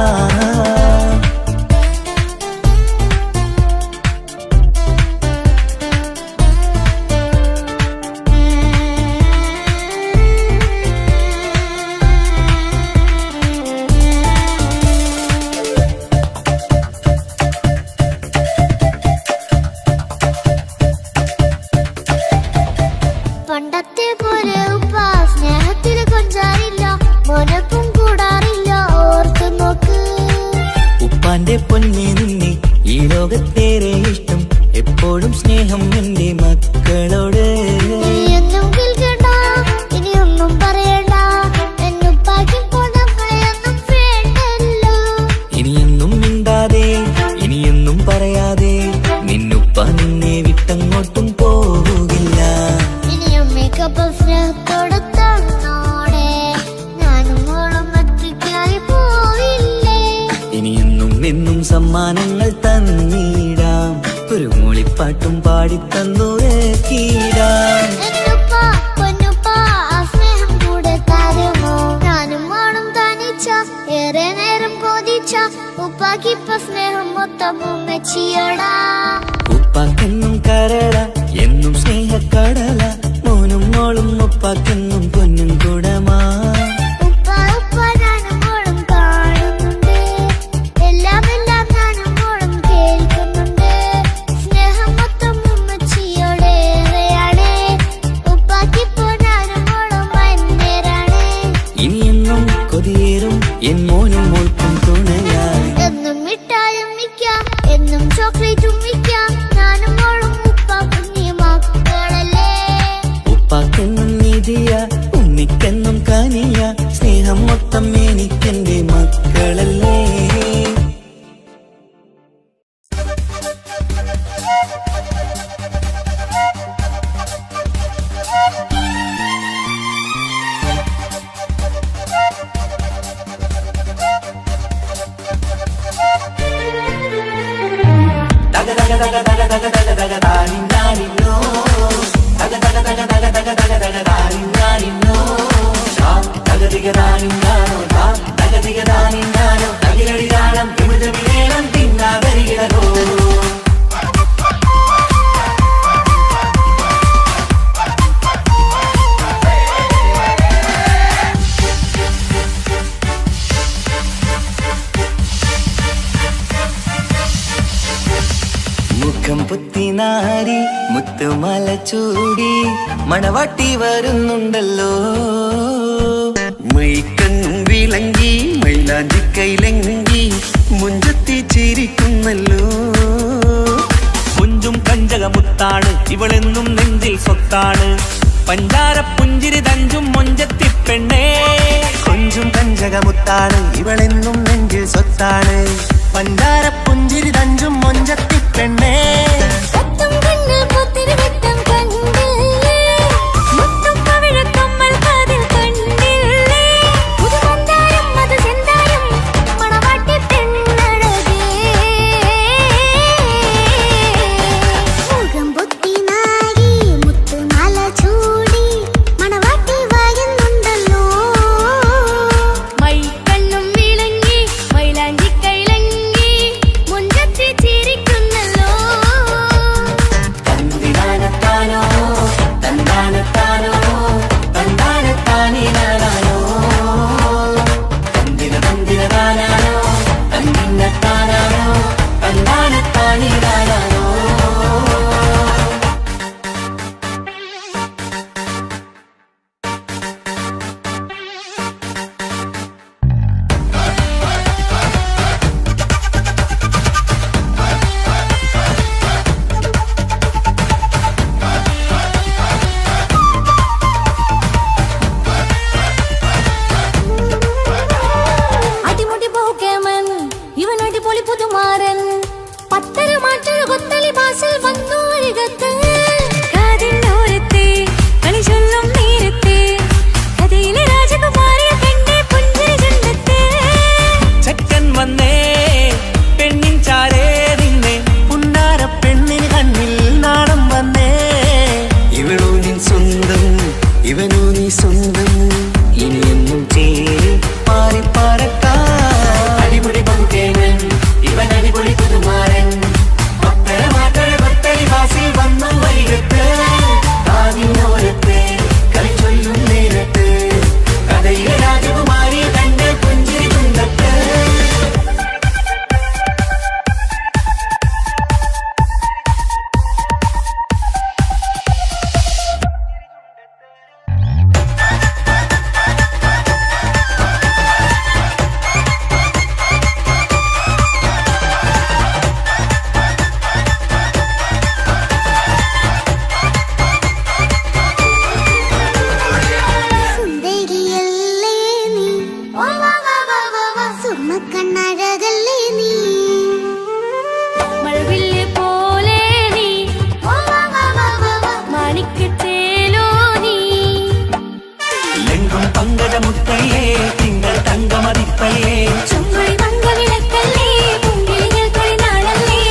പണ്ടത്തെ പോലെ ഉപ്പ സ്നേഹത്തിൽ കൊഞ്ചാറില്ല മോനൊപ്പം കൂടാറില്ല ഓർത്തു നോക്ക്. ഉപ്പാന്റെ പൊന്നെ നിന്നെ ഈ ലോകത്തേറെ ഇഷ്ടം എപ്പോഴും സ്നേഹം എന്റെ മക്കളോട്. ഇനിയൊന്നും കേൾക്കണ്ട ഇനിയൊന്നും പറയണ്ട എന്നുപ്പാക്കിപ്പോ നമ്മളെയൊന്നും വേണ്ടല്ലോ. ഇനിയൊന്നും മിണ്ടാതെ ഇനിയൊന്നും പറയാതെ നിന്നുപ്പ നിന്നെ വിട്ടങ്ങോട്ടും പോവുകില്ല. ഇനിയമ്മയ്ക്കൊപ്പം സ്നേഹത്തോടെ തന്നോടെ ഞാനും മോളും ഒറ്റയ്ക്കായി പോയില്ലേ. ഇനിയെന്നും എന്നും സമ്മാനങ്ങൾ തന്നീടാം ഒരു മൂളിപ്പാട്ടും പാടിത്തന്നുറക്കീടാം. എന്നുപ്പ പൊന്നുപ്പ ആ സ്നേഹം കൂടെ തരുമോ. ഞാനും മോളും തനിച്ച ഏറെ നേരം കൊതിച്ച ഉപ്പാക്കിപ്പ സ്നേഹം മൊത്തം ഉമ്മച്ചിയോടാ. ഉപ്പാക്കെന്നും കരള എന്നും സ്നേഹക്കടല മോനും മോളും ഉപ്പാക്കെന്നും പൊന്നും കുടമാ. ഉപ്പ ഉപ്പ ഞാനും മോളും കാണുന്നുണ്ട് എല്ലാം എല്ലാം ഞാനും മോളും കേൾക്കുന്നുണ്ട്. സ്നേഹം മൊത്തം ഉമ്മച്ചിയോടേറെയാണ് ഉപ്പാക്കിപ്പോ ഞാനും മോളും അന്നേരാണ്. ഇനിയെന്നും കൊതിയേറും എൻ മോനും മോൾക്കും തുണയായി. എന്നും മിഠായും മിക്കാം എന്നും ചോക്ലേറ്റും മിക്കാം ഞാനും മോളും ഉപ്പ കുഞ്ഞി മക്കളല്ലേ. ഉപ്പാക്കെന്നും നിധിയ ഉമ്മിക്കെന്നും കാനിയ സ്നേഹം മൊത്തം എനിക്കെന്റെ മക്കളല്ലേ. മുഖം പുത്തിനാരി മുത്തുമല ചൂടി മണവാട്ടി വരുന്നുണ്ടല്ലോ. മൈക്കണ്ണും വിളങ്ങി മൈലാഞ്ചി കൈലങ്ങി മുഞ്ചത്തി ചിരിക്കുന്നല്ലോ. കുഞ്ചും കഞ്ചകമുത്താണ് ഇവളെന്നും നെഞ്ചിൽ സ്വത്താണ് പഞ്ചാര പുഞ്ചിരി തഞ്ചും മൊഞ്ചത്തി പെണ്ണേ. കൊഞ്ചും കഞ്ചകമുത്താണ് ഇവളെന്നും നെഞ്ചിൽ സ്വത്താണ് പഞ്ചാര പുഞ്ചിരി തഞ്ചും മൊഞ്ചത്തി പെണ്ണേ. പത്തും കണ്ണിൽ പുത്തിരി വെട്ടം കണ്ടില്ലേ മുത്തും പവിഴക്കമ്മൽ കാതിൽ കണ്ടില്ലേ പുതുമന്ദാരം അത് ചെന്തായം മണവാട്ടി പെണ്ണഴകേ. മുഖം പൊത്തി നാരി മുത്തുമാല ചൂടി മണവാട്ടി വരുന്നുണ്ടല്ലോ. മൈക്കണ്ണും വിളങ്ങി മൈലാഞ്ചി കൈലങ്ങി മുഞ്ചത്തി ചിരിക്കുന്നല്ലോ. തന്തിനാന തന്നാനത്താനാനോ തന്നാനത്താനിരാനാനോ അടിമുടി പോകേമൻ ഇവൻ അടിപൊളി പുതുമാരൻ പത്തര മാറ്റൽ കൊത്തലി ബാസിൽ വന്നു അരികത്ത് കാതിന്നോരത്തെ കളി ചൊല്ലും നേരത്തെ കഥയിലെ രാജകുമാരിയെ കണ്ടേ പുഞ്ചിരി ചുണ്ടത്തെ ചെക്കൻ വന്നേ പെണ്ണിൻ ചാരേ നിന്നെ പുന്നാര പെണ്ണിന് കണ്ണിൽ നാണം വന്നേ ഇവളോ നിൻ സ്വന്തം ഇവനോ നീ സ്വന്തം ഇനിയെന്നും ചേരി പാറി പാറക്കാൻ അടിപൊളി പങ്കുകേമൻ ഇവൻ അടിപൊളി പുതുമാരൻ പത്തര മാറ്റൽ കൊത്തലി ബാസിൽ വന്നു വരികത്ത് കാതിനോരത്ത് കളി ചൊല്ലും നേരത്ത് കഥയിലെ രാജകുമാരിയെ കണ്ട് പുഞ്ചിരി ചുണ്ടത്ത് സുന്ദരിയല്ലേ നീ സുമ്മക്കണ്ണഴകല്ലേ നീ മഴവില്ല് പോലെ നീ മാണിക്കത്തേലോ നീ ലെങ്കും പങ്കജമുത്തല്ലേ തിങ്കൾ തങ്കമതിപ്പല്ലേ ചുങ്കുഴി മംഗവിളക്കല്ലേ പൂങ്കിളികൾ തൊഴിനാളല്ലേ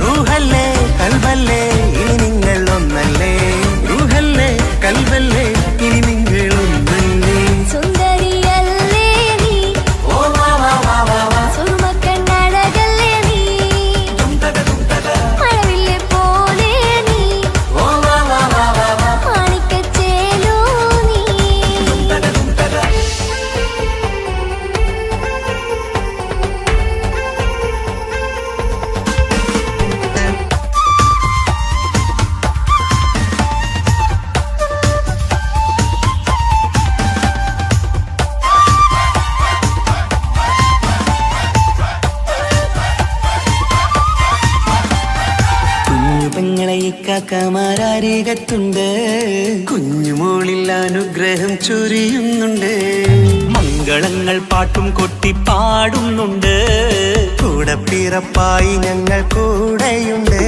റൂഹല്ലേ കൽബല്ലേ ഇനി നിങ്ങൾ ഒന്നല്ലേ റൂഹല്ലേ കൽബല്ലേ ഇനി നിങ്ങൾ ഒന്നല്ലേ സുന്ദരിയല്ലേ നീ ഓ വാ വാ വാ വാ വാ സുറുമക്കണ്ണഴകല്ലേ നീ മഴവില്ല് പോലെ നീ ഓ വാ വാ വാ വാ വാ മാണിക്കച്ചേലോ നീ കുഞ്ഞു പെങ്ങളെ ഇക്കാക്കമാരാരികത്തുണ്ട് കുഞ്ഞുമോളിൽ അനുഗ്രഹം ചൊരിയുന്നുണ്ട് മംഗളങ്ങൾ പാട്ടും കൊട്ടി പാടുന്നുണ്ട് കൂടെ പിറപ്പായി ഞങ്ങൾ കൂടെയുണ്ട്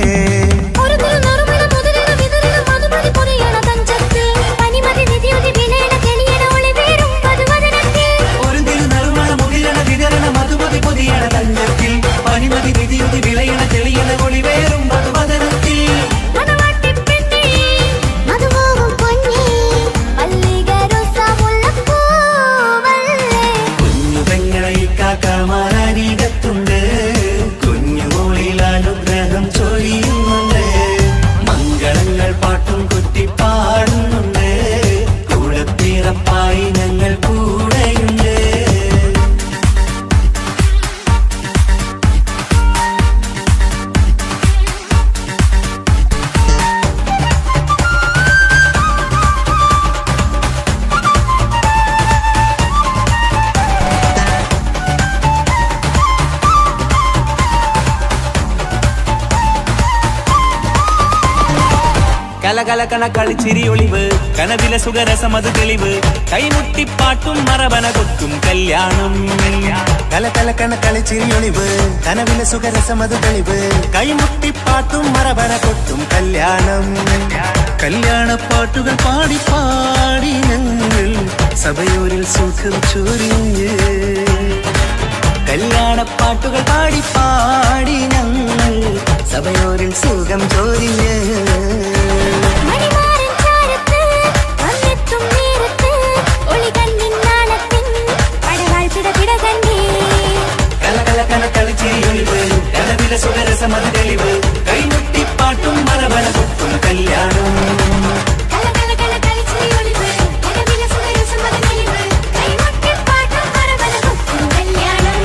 ഒരു നറുമണ മുതലിട വിതറിട മധുമതി പൊതിയണ തഞ്ചത്തിൽ പനിമതി നിധിയുതി വിലയണ തെളിയണ ഒളിവേറും പതുവദനത്തിൽ ഒരു തിരുനറുമണ മുകിലണ വിതരണ മധുമതി പൊതിയണ തഞ്ചത്തിൽ പനിമതി വിധിയുതി വിളയണ തെളിയണ ഒളിവേറും മധുവദനത്തിൽ മണവാട്ടിപ്പെണ്ണേ മധുപോകും പൊന്നേ മല്ലികരൊസമുല്ലപ്പൂവല്ലേ കുഞ്ഞു പെങ്ങളെ ഇക്കാക്കമാരാരികത്തുണ്ട് കുഞ്ഞുമോളിൽ അനുഗ്രഹം ചൊരിയുന്നുണ്ട് മംഗളങ്ങൾ പാട്ടും കൊട്ടി പാടുന്നുണ്ട് കൂടെ പിറപ്പായി ഞങ്ങൾ കൂടെയുണ്ട് കലകലകണ കളിച്ചിരി ഒളിവ് കനവിലെ സുഖരസമത് തെളിവ് കൈമുട്ടിപ്പാട്ടും മറവന കൊത്തും കല്യാണം കലകലക്കണ കളിച്ചിരിയൊളിവ് കനവിലെ സുഖരസമത് തെളിവ് കൈമുട്ടിപ്പാട്ടും മറവന കൊട്ടും കല്യാണം കല്യാണപ്പാട്ടുകൾ പാടി പാടി ഞങ്ങൾ സഭയൂരിൽ സുഖം ചൊരിഞ്ഞ് കല്യാണപ്പാട്ടുകൾ പാടി പാടി ഞങ്ങൾ സഭയോരിൽ സുഖം ചൊരിഞ്ഞ് മണിമാരൻ ചാരത്ത് വന്നെത്തും നേരത്ത് ഒളികണ്ണിൻ നാണത്തിൻ പടവാൾ പിടപിട കണ്ടേ കലകലക്കണ കളിച്ചിരിയൊളിവ് കനവിലെ സുഖരസമത് തെളിവ് കൈമുട്ടിപ്പാട്ടും മറവന കൊട്ടും കല്യാണം കലകലകല കളിച്ചിരി ഒളിവ് കനവിലെ സുഖരസമത് തെളിവ് കൈമുട്ടിപ്പാട്ടും മറവന കൊട്ടും കല്യാണം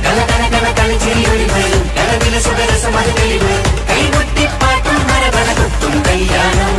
കലകലകണ കളിച്ചിരി വരും കടവിലെ സുഖരസം അത് തെളിവ് കൈകൊട്ടിപ്പാട്ടും മരപണ കൊട്ടും കല്യാണം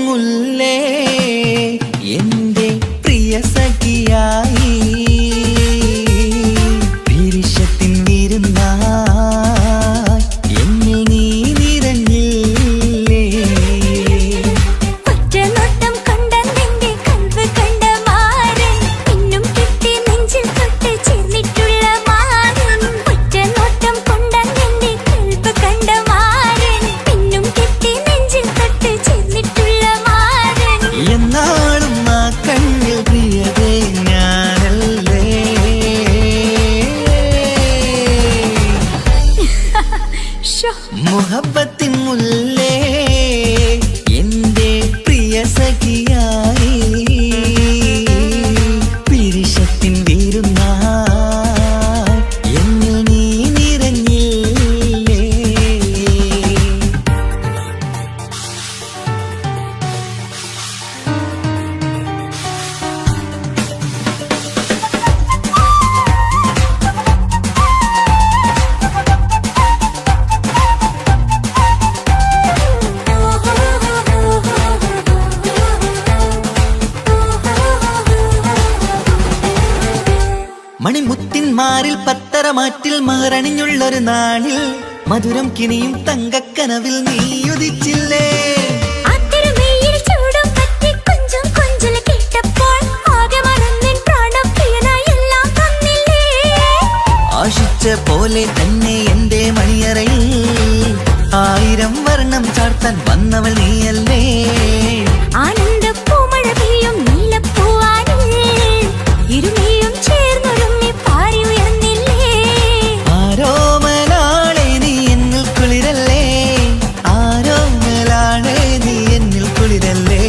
മുല്ലേ എന്റെ പ്രിയ സഖിയായി പിരിശത്തിൻ വിരുന്നായി എന്നിൽ നീ നിറഞ്ഞില്ലേ ഒറ്റനോട്ടം കൊണ്ടെന്റെ കൽവ് കണ്ട മാരൻ പിന്നും കിട്ടി നെഞ്ചിൽ തൊട്ട് ചേർന്നിട്ടുള്ള മാരൻ ഒറ്റനോട്ടം കൊണ്ടെന്റെ കൽവ് കണ്ട മാരൻ പിന്നും കിട്ടി നെഞ്ചിൽ തൊട്ട് ചേർന്നിട്ടുള്ള മാരൻ എന്നാളും ആ കണ്ണിൽ പ്രിയതേ ഞാനല്ലേ മുഹബത്തിൻ മുല്ലേ എന്റെ പ്രിയ സഖിയായി പിരിശത്തിൻ വിരുന്നായി എന്നിൽ നീ നിറഞ്ഞില്ലേ മണിമുത്തിൻ മാറിൽ പത്തരമാറ്റിൽ മഹറണിഞ്ഞുള്ളൊരു നാളിൽ മധുരം കിനിയും തങ്കക്കനവിൽ നീ ഉദിച്ചില്ലേ ആ തിരുമേയിൽ ചൂടും പറ്റി കൊഞ്ചും കൊഞ്ചല് കേട്ടപ്പോൾ ആകെ മറന്നിൻ പ്രാണപ്രിയനായി എല്ലാം തന്നില്ലേ ആശിച്ച പോലെ തന്നെ എന്റെ മണിയറയിൽ 1000 വർണ്ണം ചാർത്താൻ വന്നവൾ നീയല്ലേ ആനന്ദ പൂമഴ പെയ്യും നീലപ്പൂവാനിൽ ഇരുമേയും ചേർന്നൊരുമ്മി പാറി ഉയർന്നില്ലേ ആരോമലാളെ നീ എന്നിൽ കുളിരല്ലേ ആരോമലാളെ നീ എന്നിൽ കുളിരല്ലേ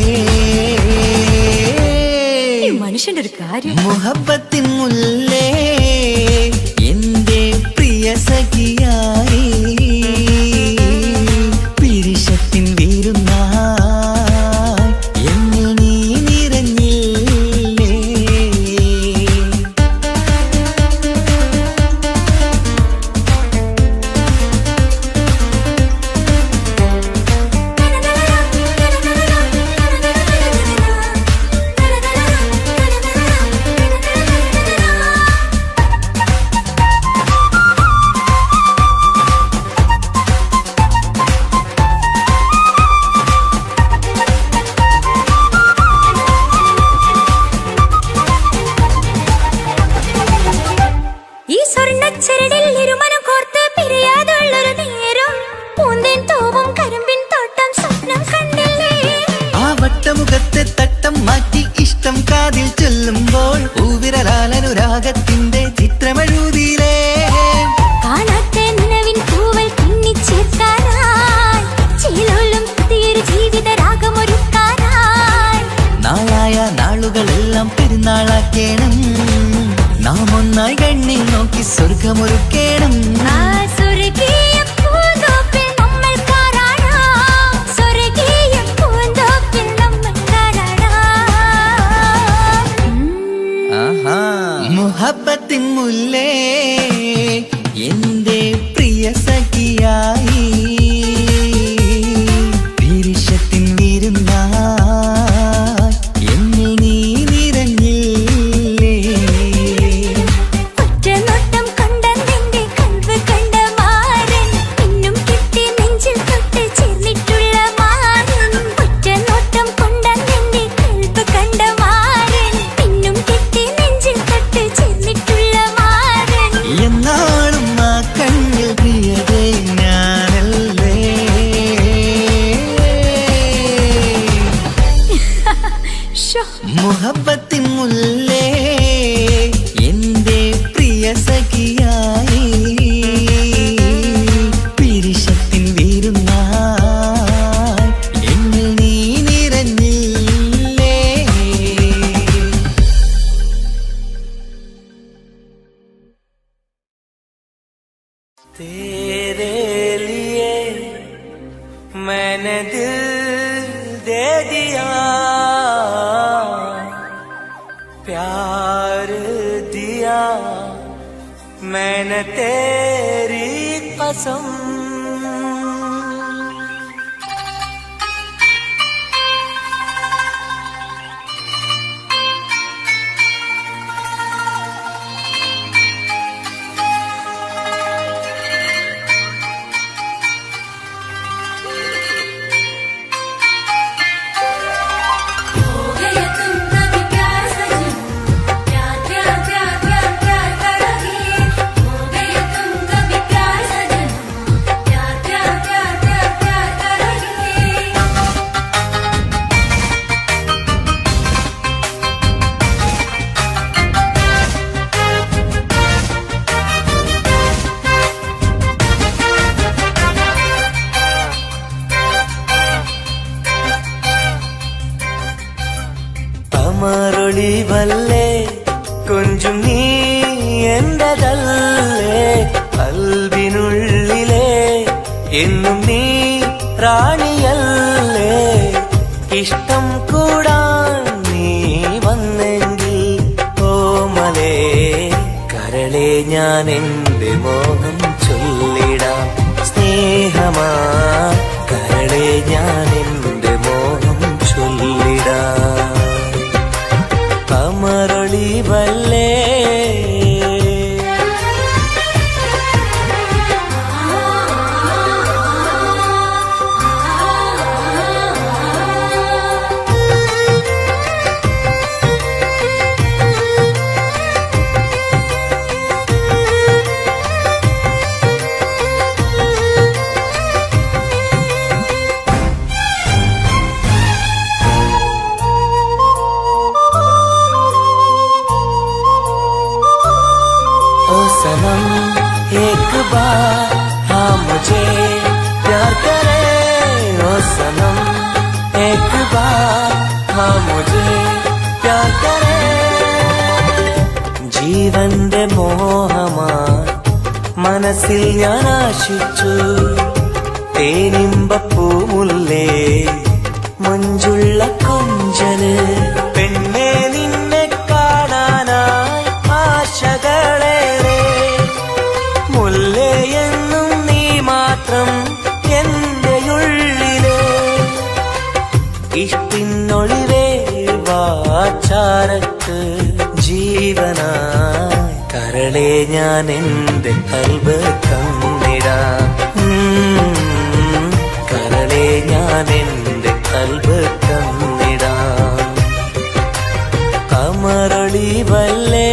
ഈ മനുഷ്യന്റെ ഒരു കാര്യം മുഹബത്തിൻ മുല്ലേ എന്റെ പ്രിയ സഖിയായി പിരിശത്തിൻ വിരുന്നായി എന്നിൽ നീ നിറഞ്ഞില്ലേ ഈ സ്വർണ്ണച്ചരടിൽ ഇരുമനം കോർത്ത് പിരിയാതുള്ളൊരു നേരം പൂന്തേൻ തോവും കരിമ്പിൻ തോട്ടം സ്വപ്നം കണ്ടില്ലേ ആ വട്ടമുഖത്തെ തട്ടം മാറ്റി ഇഷ്ടം കാതിൽ ചൊല്ലുമ്പോൾ പൂവിരലാലനുരാഗത്തിന്റെ ചിത്രമെഴുതിയിലേ കാണാത്ത നിലവിൻ പൂവൽ പിന്നിച്ചേർക്കാനായി ചിലോലും പുതിയൊരു ജീവിത രാഗമൊരുക്കാനായി നാളായ നാളുകളെല്ലാം പെരുന്നാളാക്കേണം നാം ഒന്നായി കണ്ണിൽ നോക്കി സ്വർഗമൊരുക്കേണം ആ സ്വർഗീയ പൂന്തോപ്പിൽ നമ്മൾ കാണാം സ്വർഗീയ പൂന്തോപ്പിൽ നമ്മൾ കാണാം മുഹബത്തിൻ മുല്ലേ എന്റെ പ്രിയ സഖിയായി പിരിശത്തിൻ വിരുന്നായി എന്നിൽ നീ നിറഞ്ഞില്ലേ ഒറ്റനോട്ടം കൊണ്ടെന്റെ तेरे लिए मैंने दिल दे दिया, प्यार दिया मैंने तेरी कसम। അമരൊളിവല്ലേ കൊഞ്ചും നീ എന്റതല്ലേ, കൽവിനുള്ളിലെ എന്നും നീ റാണിയല്ലേ. ഇഷ്ടം കൂടാൻ നീ വന്നെങ്കിൽ ഓമലേ കരളെ ഞാൻ എന്റെ മോഹം ചൊല്ലിടാം. സ്നേഹമാ കരളെ ഞാൻ എന്റെ മോഹം ചൊല്ലിടാം. അമരൊളിവല്ലേ सनम एक बार हाँ मुझे प्यार करे, ओ सनम एक बार हाँ मुझे प्यार करे. ജീവന്റെ മോഹമാ മനസ്സിൽ ഞാൻ ആശിച്ചു, തേനിമ്പപ്പൂമുല്ലേ മഞ്ചുള്ള കൊഞ്ചല്. പെണ്ണെ നിന്നെ കാണാനായി ആശകളേറെ, മുല്ലയെന്നും നീ മാത്രം എന്റെ ഉള്ളിലെ. ഇഷ്ടിനൊളിവേ വാചാരക്ക് ജീവനായി കരളെ ഞാൻ എന്റെ കൽബ് തന്നിടാം. കരളെ ഞാൻ എന്റെ കൽബ് തന്നിടാം. അമരൊളിവല്ലേ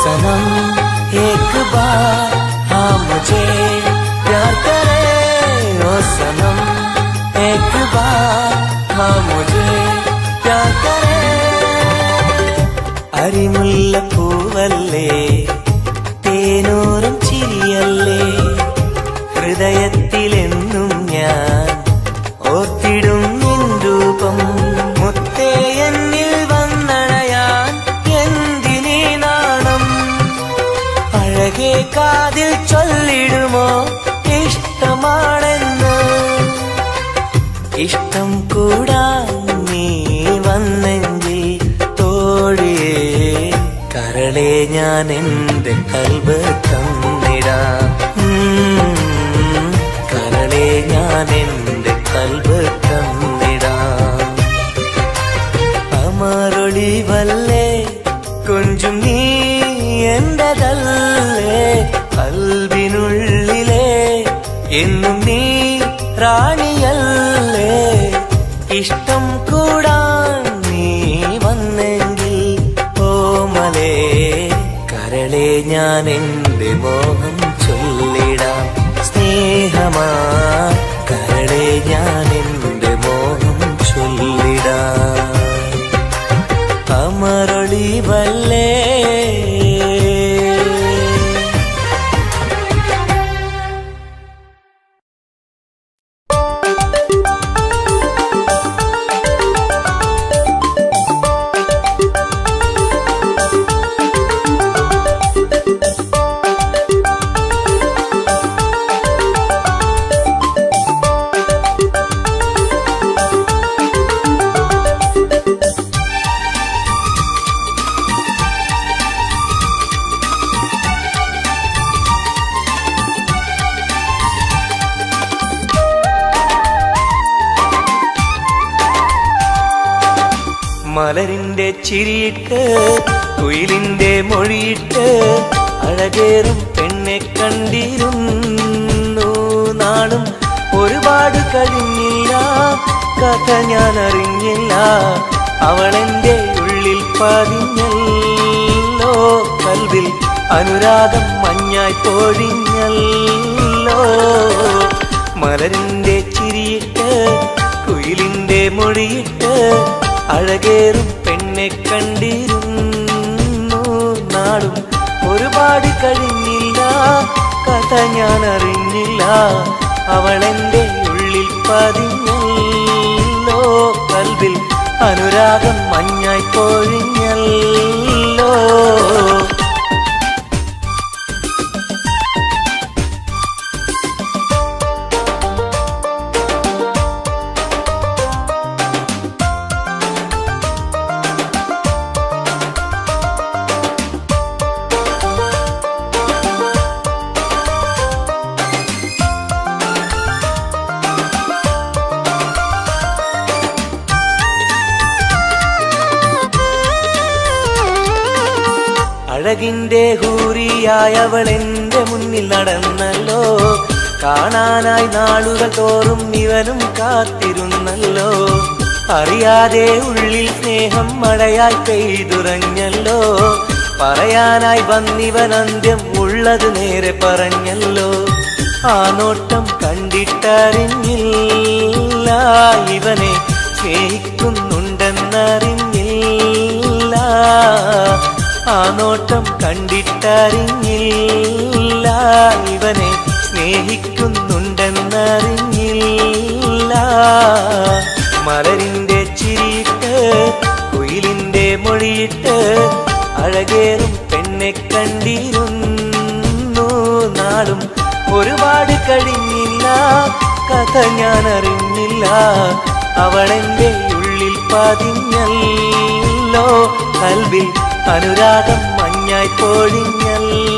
सनम एक बार हाँ मुझे प्यार करे, ओ सनम एक बार हाँ मुझे प्यार करे. അരിമുല്ലപ്പൂവല്ലേ തേനൂറും ചിരിയല്ലേ, ഹൃദയത്തിലെന്നും ഞാൻ ഓർത്തിടും നിൻ രൂപം. മുത്തേ എന്നിൽ വന്നണയാൻ എന്തിനീ നാണം, അഴകേ കാതിൽ ചൊല്ലിടുമോ ഇഷ്ടമാണെന്ന്. ഇഷ്ടം കൂടാൻ നീ വന്നെങ്കിൽ തോഴിയേ കരളെ ഞാൻ എന്റെ കൽബ് തന്നിടാം. കരളെ ഞാൻ എന്റെ കൽബ് തന്നിടാം. അമരൊളിവല്ലേ കൊഞ്ചും നീ എന്റതല്ലേ, കൽവിനുള്ളിലെ എന്നും നീ റാണിയല്ലേ. ഇഷ്ടം കൂടാൻ നീ ഞാൻ എൻ്റെ മോഹം ചൊല്ലിടാം സ്നേഹമാ കരളെ ഞാൻ എൻ്റെ മോഹം ചൊല്ലിടാം അമരൊളിവല്ലേ മലരിന്റെ ചിരിയിട്ട് കുയിലിന്റെ മൊഴിയിട്ട് അഴകേറും പെണ്ണെ കണ്ടിരുന്നു നാളും ഒരുപാട് കഴിഞ്ഞില്ല കഥ ഞാൻ അറിഞ്ഞില്ല അവളെന്റെ ഉള്ളിൽ പതിഞ്ഞല്ലോ കൽവിൽ അനുരാഗം മഞ്ഞായി പൊഴിഞ്ഞല്ലോ മലരിന്റെ ചിരിയിട്ട് കുയിലിന്റെ മൊഴിയിട്ട് അഴകേറും പെണ്ണെ കണ്ടിരുന്നു നാളും ഒരുപാട് കഴിഞ്ഞില്ല കഥ ഞാൻ അറിഞ്ഞില്ല അവളെന്റെ ഉള്ളിൽ പതിഞ്ഞല്ലോ കൽവിൽ അനുരാഗം മഞ്ഞായി പൊഴിഞ്ഞല്ലോ അഴകിന്റെ ഹൂറിയായവൾ എന്റെ മുന്നിൽ നടന്നല്ലോ കാണാനായി നാളുകൾ തോറും ഇവനും കാത്തിരുന്നല്ലോ അറിയാതെ ഉള്ളിൽ സ്നേഹം മഴയായി പെയ്തുറഞ്ഞല്ലോ പറയാനായി വന്നിവൻ അന്ത്യം ഉള്ളത് നേരെ പറഞ്ഞല്ലോ ആ നോട്ടം കണ്ടിട്ടറിഞ്ഞില്ല ഇവനെ സ്നേഹിക്കുന്നുണ്ടെന്നറിഞ്ഞില്ല ആ നോട്ടം കണ്ടിട്ടറിഞ്ഞില്ല ഇവനെ സ്നേഹിക്കുന്നുണ്ടെന്നറിഞ്ഞില്ല മലരിന്റെ ചിരിയിട്ട് കുയിലിന്റെ മൊഴിയിട്ട് അഴകേറും പെണ്ണെ കണ്ടിരുന്നു നാളും ഒരുപാട് കഴിഞ്ഞില്ല കഥ ഞാൻ അറിഞ്ഞില്ല അവളെന്റെ ഉള്ളിൽ പതിഞ്ഞല്ലോ കൽവിൽ അനുരാഗം മഞ്ഞായി പൊഴിഞ്ഞല്ലോ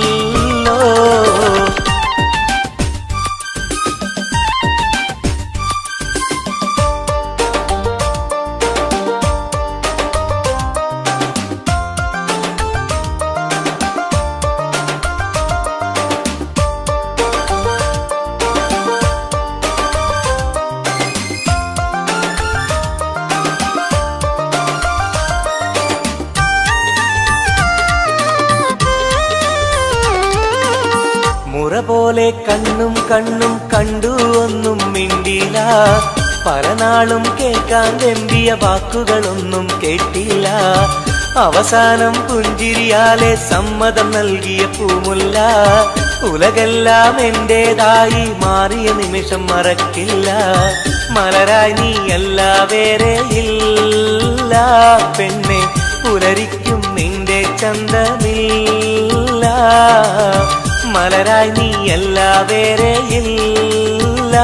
പോലെ കണ്ണും കണ്ണും കണ്ടു ഒന്നും മിണ്ടില്ല പല നാളും കേൾക്കാൻ വെമ്പിയ വാക്കുകളൊന്നും കേട്ടില്ല അവസാനം പുഞ്ചിരിയാലെ സമ്മതം നൽകിയ പൂമുല്ല ഉലകെല്ലാം എന്റേതായി മാറിയ നിമിഷം മറക്കില്ല മലരായി നീയല്ല വേറെ ഇല്ല പെണ്ണെ പുലരിക്കും നിന്റെ ചന്തമില്ല മലരായി നീയല്ല വേറെ ഇല്ല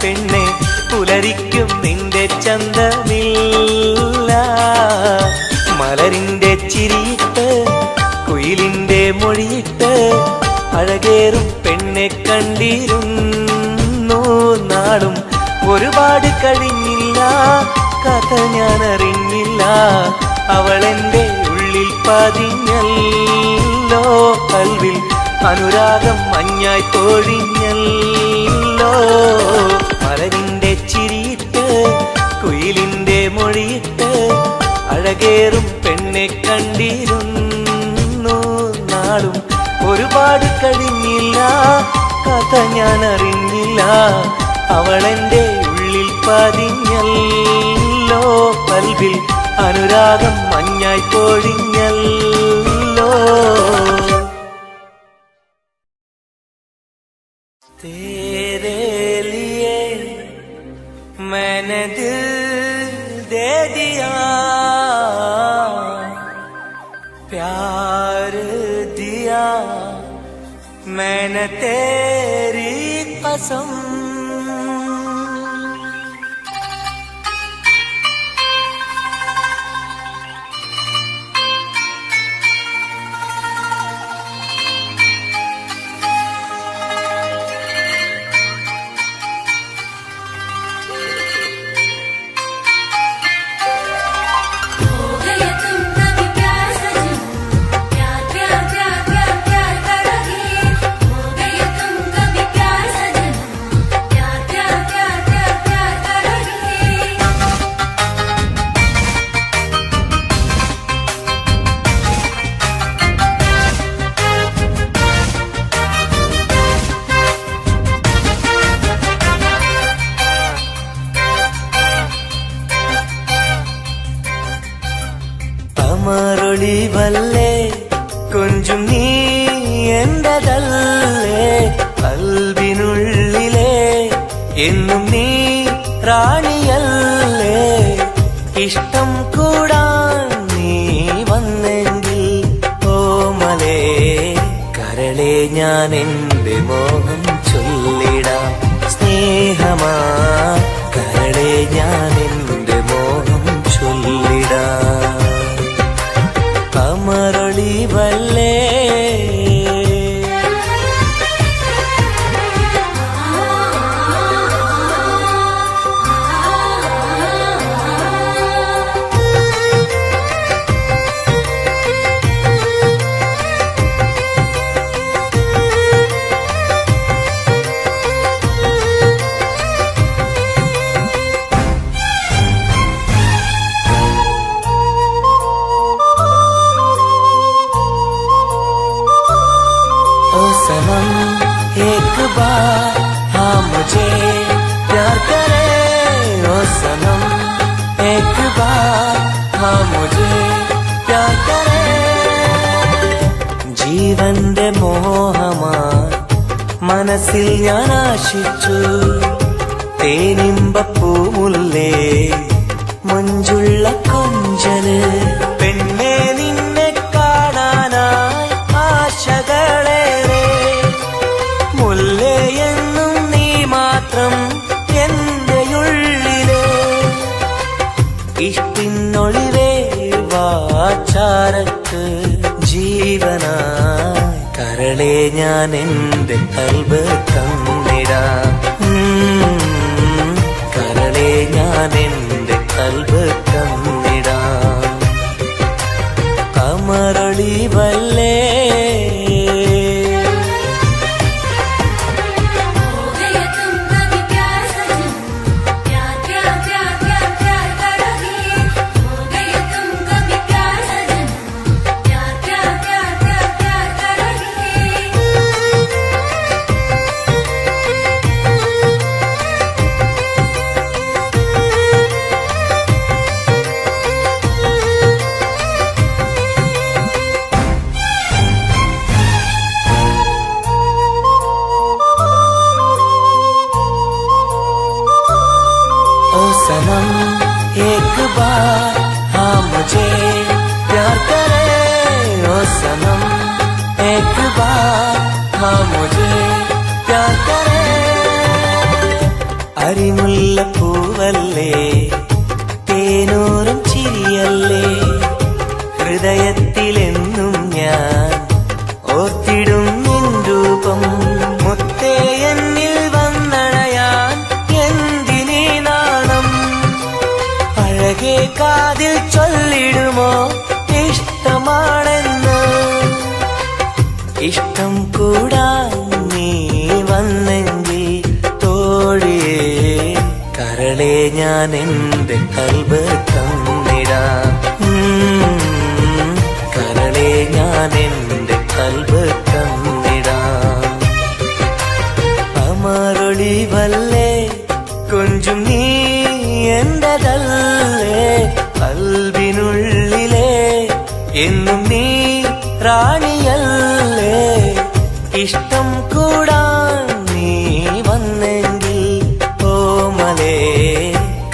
പെണ്ണെ പുലരിക്കും നിന്റെ ചന്തമില്ല മലരിന്റെ ചിരിയിട്ട് കുയിലിന്റെ മൊഴിയിട്ട് അഴകേറും പെണ്ണെ കണ്ടിരുന്നു നാളും ഒരുപാട് കഴിഞ്ഞില്ല കഥ ഞാൻ അറിഞ്ഞില്ല അവളെന്റെ ഉള്ളിൽ പതിഞ്ഞല്ലോ കൽവിൽ അനുരാഗം മഞ്ഞായി പൊഴിഞ്ഞല്ലോ മലരിന്റെ ചിരിയിട്ട് കുയിലിന്റെ മൊഴിയിട്ട് അഴകേറും പെണ്ണെ കണ്ടിരുന്നു നാളും ഒരുപാട് പാടിക്കഴിഞ്ഞില്ല, കഥ ഞാൻ അറിഞ്ഞില്ല. അവളെന്റെ ഉള്ളിൽ പതിഞ്ഞല്ലോ, കൽവിൽ അനുരാഗം മഞ്ഞായി പൊഴിഞ്ഞല്ലോ. तेरे लिए मैंने दिल दे दिया, प्यार दिया मैंने तेरी कसम. അമരൊളിവല്ലേ കൊഞ്ചും നീ എന്റതല്ലേ, കൽവിനുള്ളിലെ എന്നും നീ റാണിയല്ലേ. ഇഷ്ടം കൂടാൻ നീ വന്നെങ്കിൽ ഓമലേ കരളെ ഞാൻ എന്റെ മോഹം ചൊല്ലിടാം. സ്നേഹമാ കരളെ ഞാൻ എന്റെ മോഹം ചൊല്ലിടാം. അമരൊളിവല്ലേ एक बार हाँ मुझे प्यार करे, ओ सनम एक बार हाँ मुझे प्यार करे. ജീവന്റെ മോഹമായി മനസ്സിൽ ഞാൻ ആശിച്ചു, തേനിമ്പപ്പൂമുല്ലേ മഞ്ചുള്ള കൊഞ്ചല്. പെണ്ണെ നിന്നെ കാണാനായി ആശകളേറെ, മുല്ലയെന്നും നീ മാത്രം എന്റെയുള്ളിലെ. ഇഷ്ടിനൊളിവേ വാചാരക്ക് ജീവനായി കരളെ ഞാൻ എന്റെ കൽബ് തന്നിടാം. കരളെ ഞാൻ എന്റെ കൽബ് തന്നിടാം. അമരൊളിവല്ലേ सनम एक बार हाँ मुझे प्यार करे, ओ सनम एक बार हाँ मुझे प्यार करे. അരിമുല്ലപ്പൂവല്ലേ തേനൂറും ചിരിയല്ലേ, ഹൃദയത്തിലെന്നും ഞാൻ ഓർത്തിടും നിൻ രൂപം. മുത്തേ എന്നിൽ വന്നണയാൻ എന്തിനീ നാണം, അഴകേ കാതിൽ ചൊല്ലിടുമോ ഇഷ്ടമാണെന്ന്. ഇഷ്ടം കൂടാൻ നീ വന്നെങ്കിൽ തോഴിയേ കരളെ ഞാൻ എന്റെ കൽബ് തന്നിടാം. കരളെ ഞാൻ എന്റെ കൽബ് തന്നിടാം. എന്നും നീ റാണിയല്ലേ, ഇഷ്ടം കൂടാൻ നീ വന്നെങ്കിൽ ഓമലേ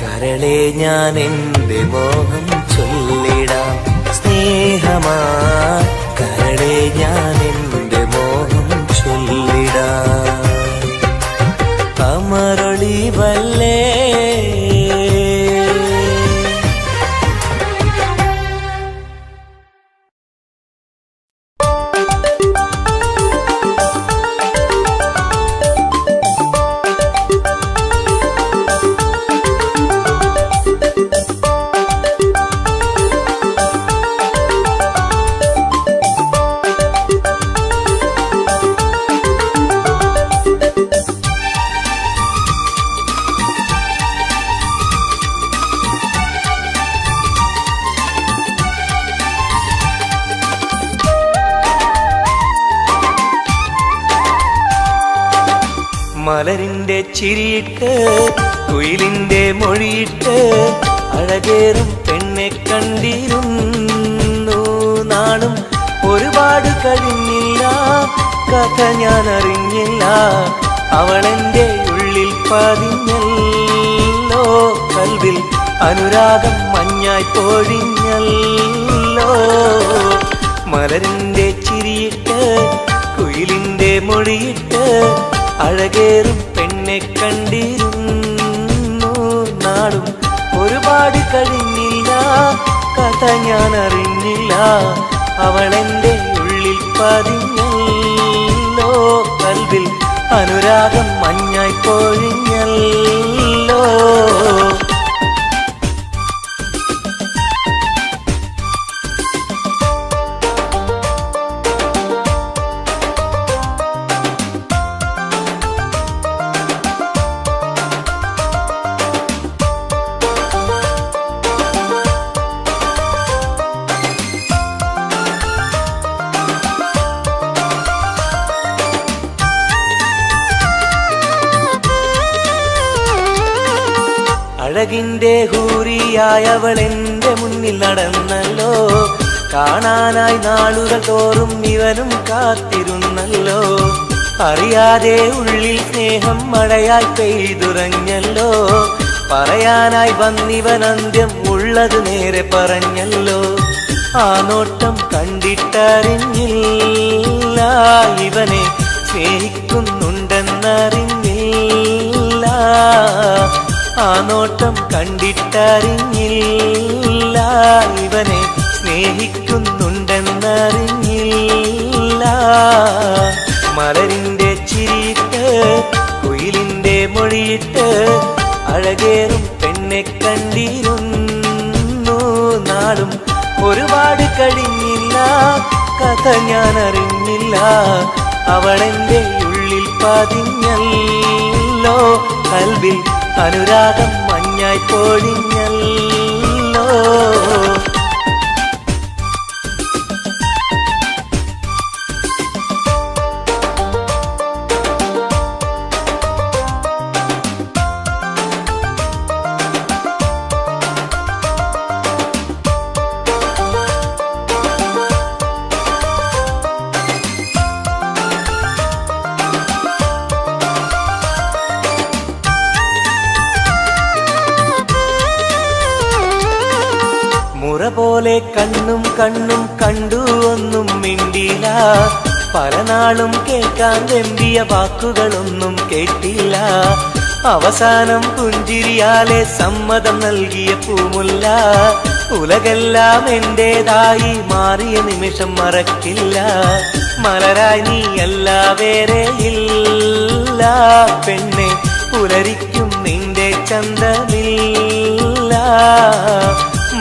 കരളെ ഞാൻ എന്റെ മോഹം ചൊല്ലിടാം. സ്നേഹമാ കരളെ ഞാൻ എന്റെ മോഹം ചൊല്ലിടാം. അമരൊളിവല്ലേ മലരിന്റെ ചിരിയിട്ട് കുയിലിന്റെ മൊഴിയിട്ട് അഴകേറും പെണ്ണെ കണ്ടിരുന്നു നാളും. ഒരുപാട് കഴിഞ്ഞില്ല, കഥ ഞാൻ അറിഞ്ഞില്ല, അവളെന്റെ ഉള്ളിൽ പതിഞ്ഞല്ലോ. കൽവിൽ അനുരാഗം മഞ്ഞായി പൊഴിഞ്ഞല്ലോ. മലരിന്റെ ചിരിയിട്ട് കുയിലിന്റെ മൊഴിയിട്ട് അഴകേറും പെണ്ണെ കണ്ടിരുന്നു നാളും. ഒരുപാട് കഴിഞ്ഞില്ല, കഥ ഞാൻ അറിഞ്ഞില്ല, അവളെന്റെ ഉള്ളിൽ പതിഞ്ഞല്ലോ. കൽവിൽ അനുരാഗം മഞ്ഞായി പൊഴിഞ്ഞല്ലോ. അഴകിന്റെ ഹൂറിയായവൾ എന്റെ മുന്നിൽ നടന്നല്ലോ. കാണാനായി നാളുകൾ തോറും ഇവനും കാത്തിരുന്നല്ലോ. അറിയാതെ ഉള്ളിൽ സ്നേഹം മഴയായി പെയ്തുറഞ്ഞല്ലോ. പറയാനായി വന്നിവൻ അന്ത്യം ഉള്ളത് നേരെ പറഞ്ഞല്ലോ. ആ നോട്ടം കണ്ടിട്ടറിഞ്ഞില്ല, ഇവനെ സ്നേഹിക്കുന്നുണ്ടെന്നറിഞ്ഞില്ല. ആ നോട്ടം കണ്ടിട്ടറിഞ്ഞില്ല, ഇവനെ സ്നേഹിക്കുന്നുണ്ടെന്നറിഞ്ഞില്ല. മലരിന്റെ ചിരിയിട്ട് കുയിലിന്റെ മൊഴിയിട്ട് അഴകേറും പെണ്ണെ കണ്ടിരുന്നു നാളും. ഒരുപാട് കഴിഞ്ഞില്ല, കഥ ഞാൻ അറിഞ്ഞില്ല, അവളെന്റെ ഉള്ളിൽ പതിഞ്ഞല്ലോ. കൽവിൽ അനുരാഗം മഞ്ഞായി പൊഴിഞ്ഞല്ലോ. മുറ പോലെ കണ്ണും കണ്ണും കണ്ടു ഒന്നും മിണ്ടില്ല. പല നാളും കേൾക്കാൻ വെമ്പിയ വാക്കുകളൊന്നും കേട്ടില്ല. അവസാനം പുഞ്ചിരിയാലെ സമ്മതം നൽകിയ പൂമുല്ല. ഉലകെല്ലാം എന്റേതായി മാറിയ നിമിഷം മറക്കില്ല. മലരായി നീ അല്ല വേറെയില്ല, പെണ്ണെ പുലരിക്കും നിന്റെ ചന്തമില്ല.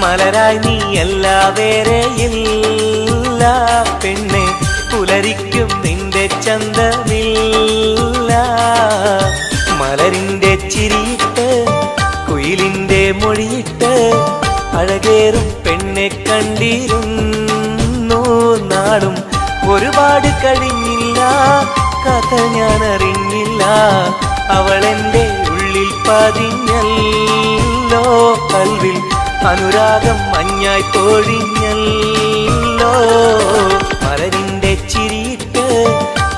മലരായി നീ അല്ല വേറെയില്ല, പെണ്ണെ പുലരിക്കും നിന്റെ ചന്തമില്ല. മലരിന്റെ ചിരിയിട്ട് കുയിലിന്റെ മൊഴിയിട്ട് അഴകേറും പെണ്ണെ കണ്ടിരുന്നു നാളും. ഒരുപാട് കഴിഞ്ഞില്ല, കഥ ഞാൻ അറിഞ്ഞില്ല, അവളെന്റെ ഉള്ളിൽ പതിഞ്ഞല്ലോ. കൽവിൽ അനുരാഗം മഞ്ഞായി പൊഴിഞ്ഞല്ലോ. മലരിന്റെ ചിരിയിട്ട്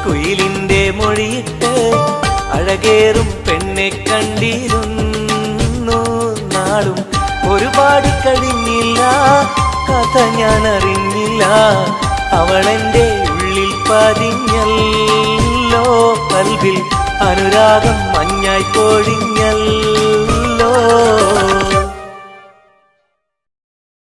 കുയിലിന്റെ മൊഴിയിട്ട് അഴകേറും പെണ്ണെ കണ്ടിരുന്നു നാളും ഒരുപാട് കഴിഞ്ഞില്ല കഥ ഞാൻ അറിഞ്ഞില്ല അവളെന്റെ ഉള്ളിൽ പതിഞ്ഞല്ലോ കൽവിൽ അനുരാഗം മഞ്ഞായി പൊഴിഞ്ഞല്ലോ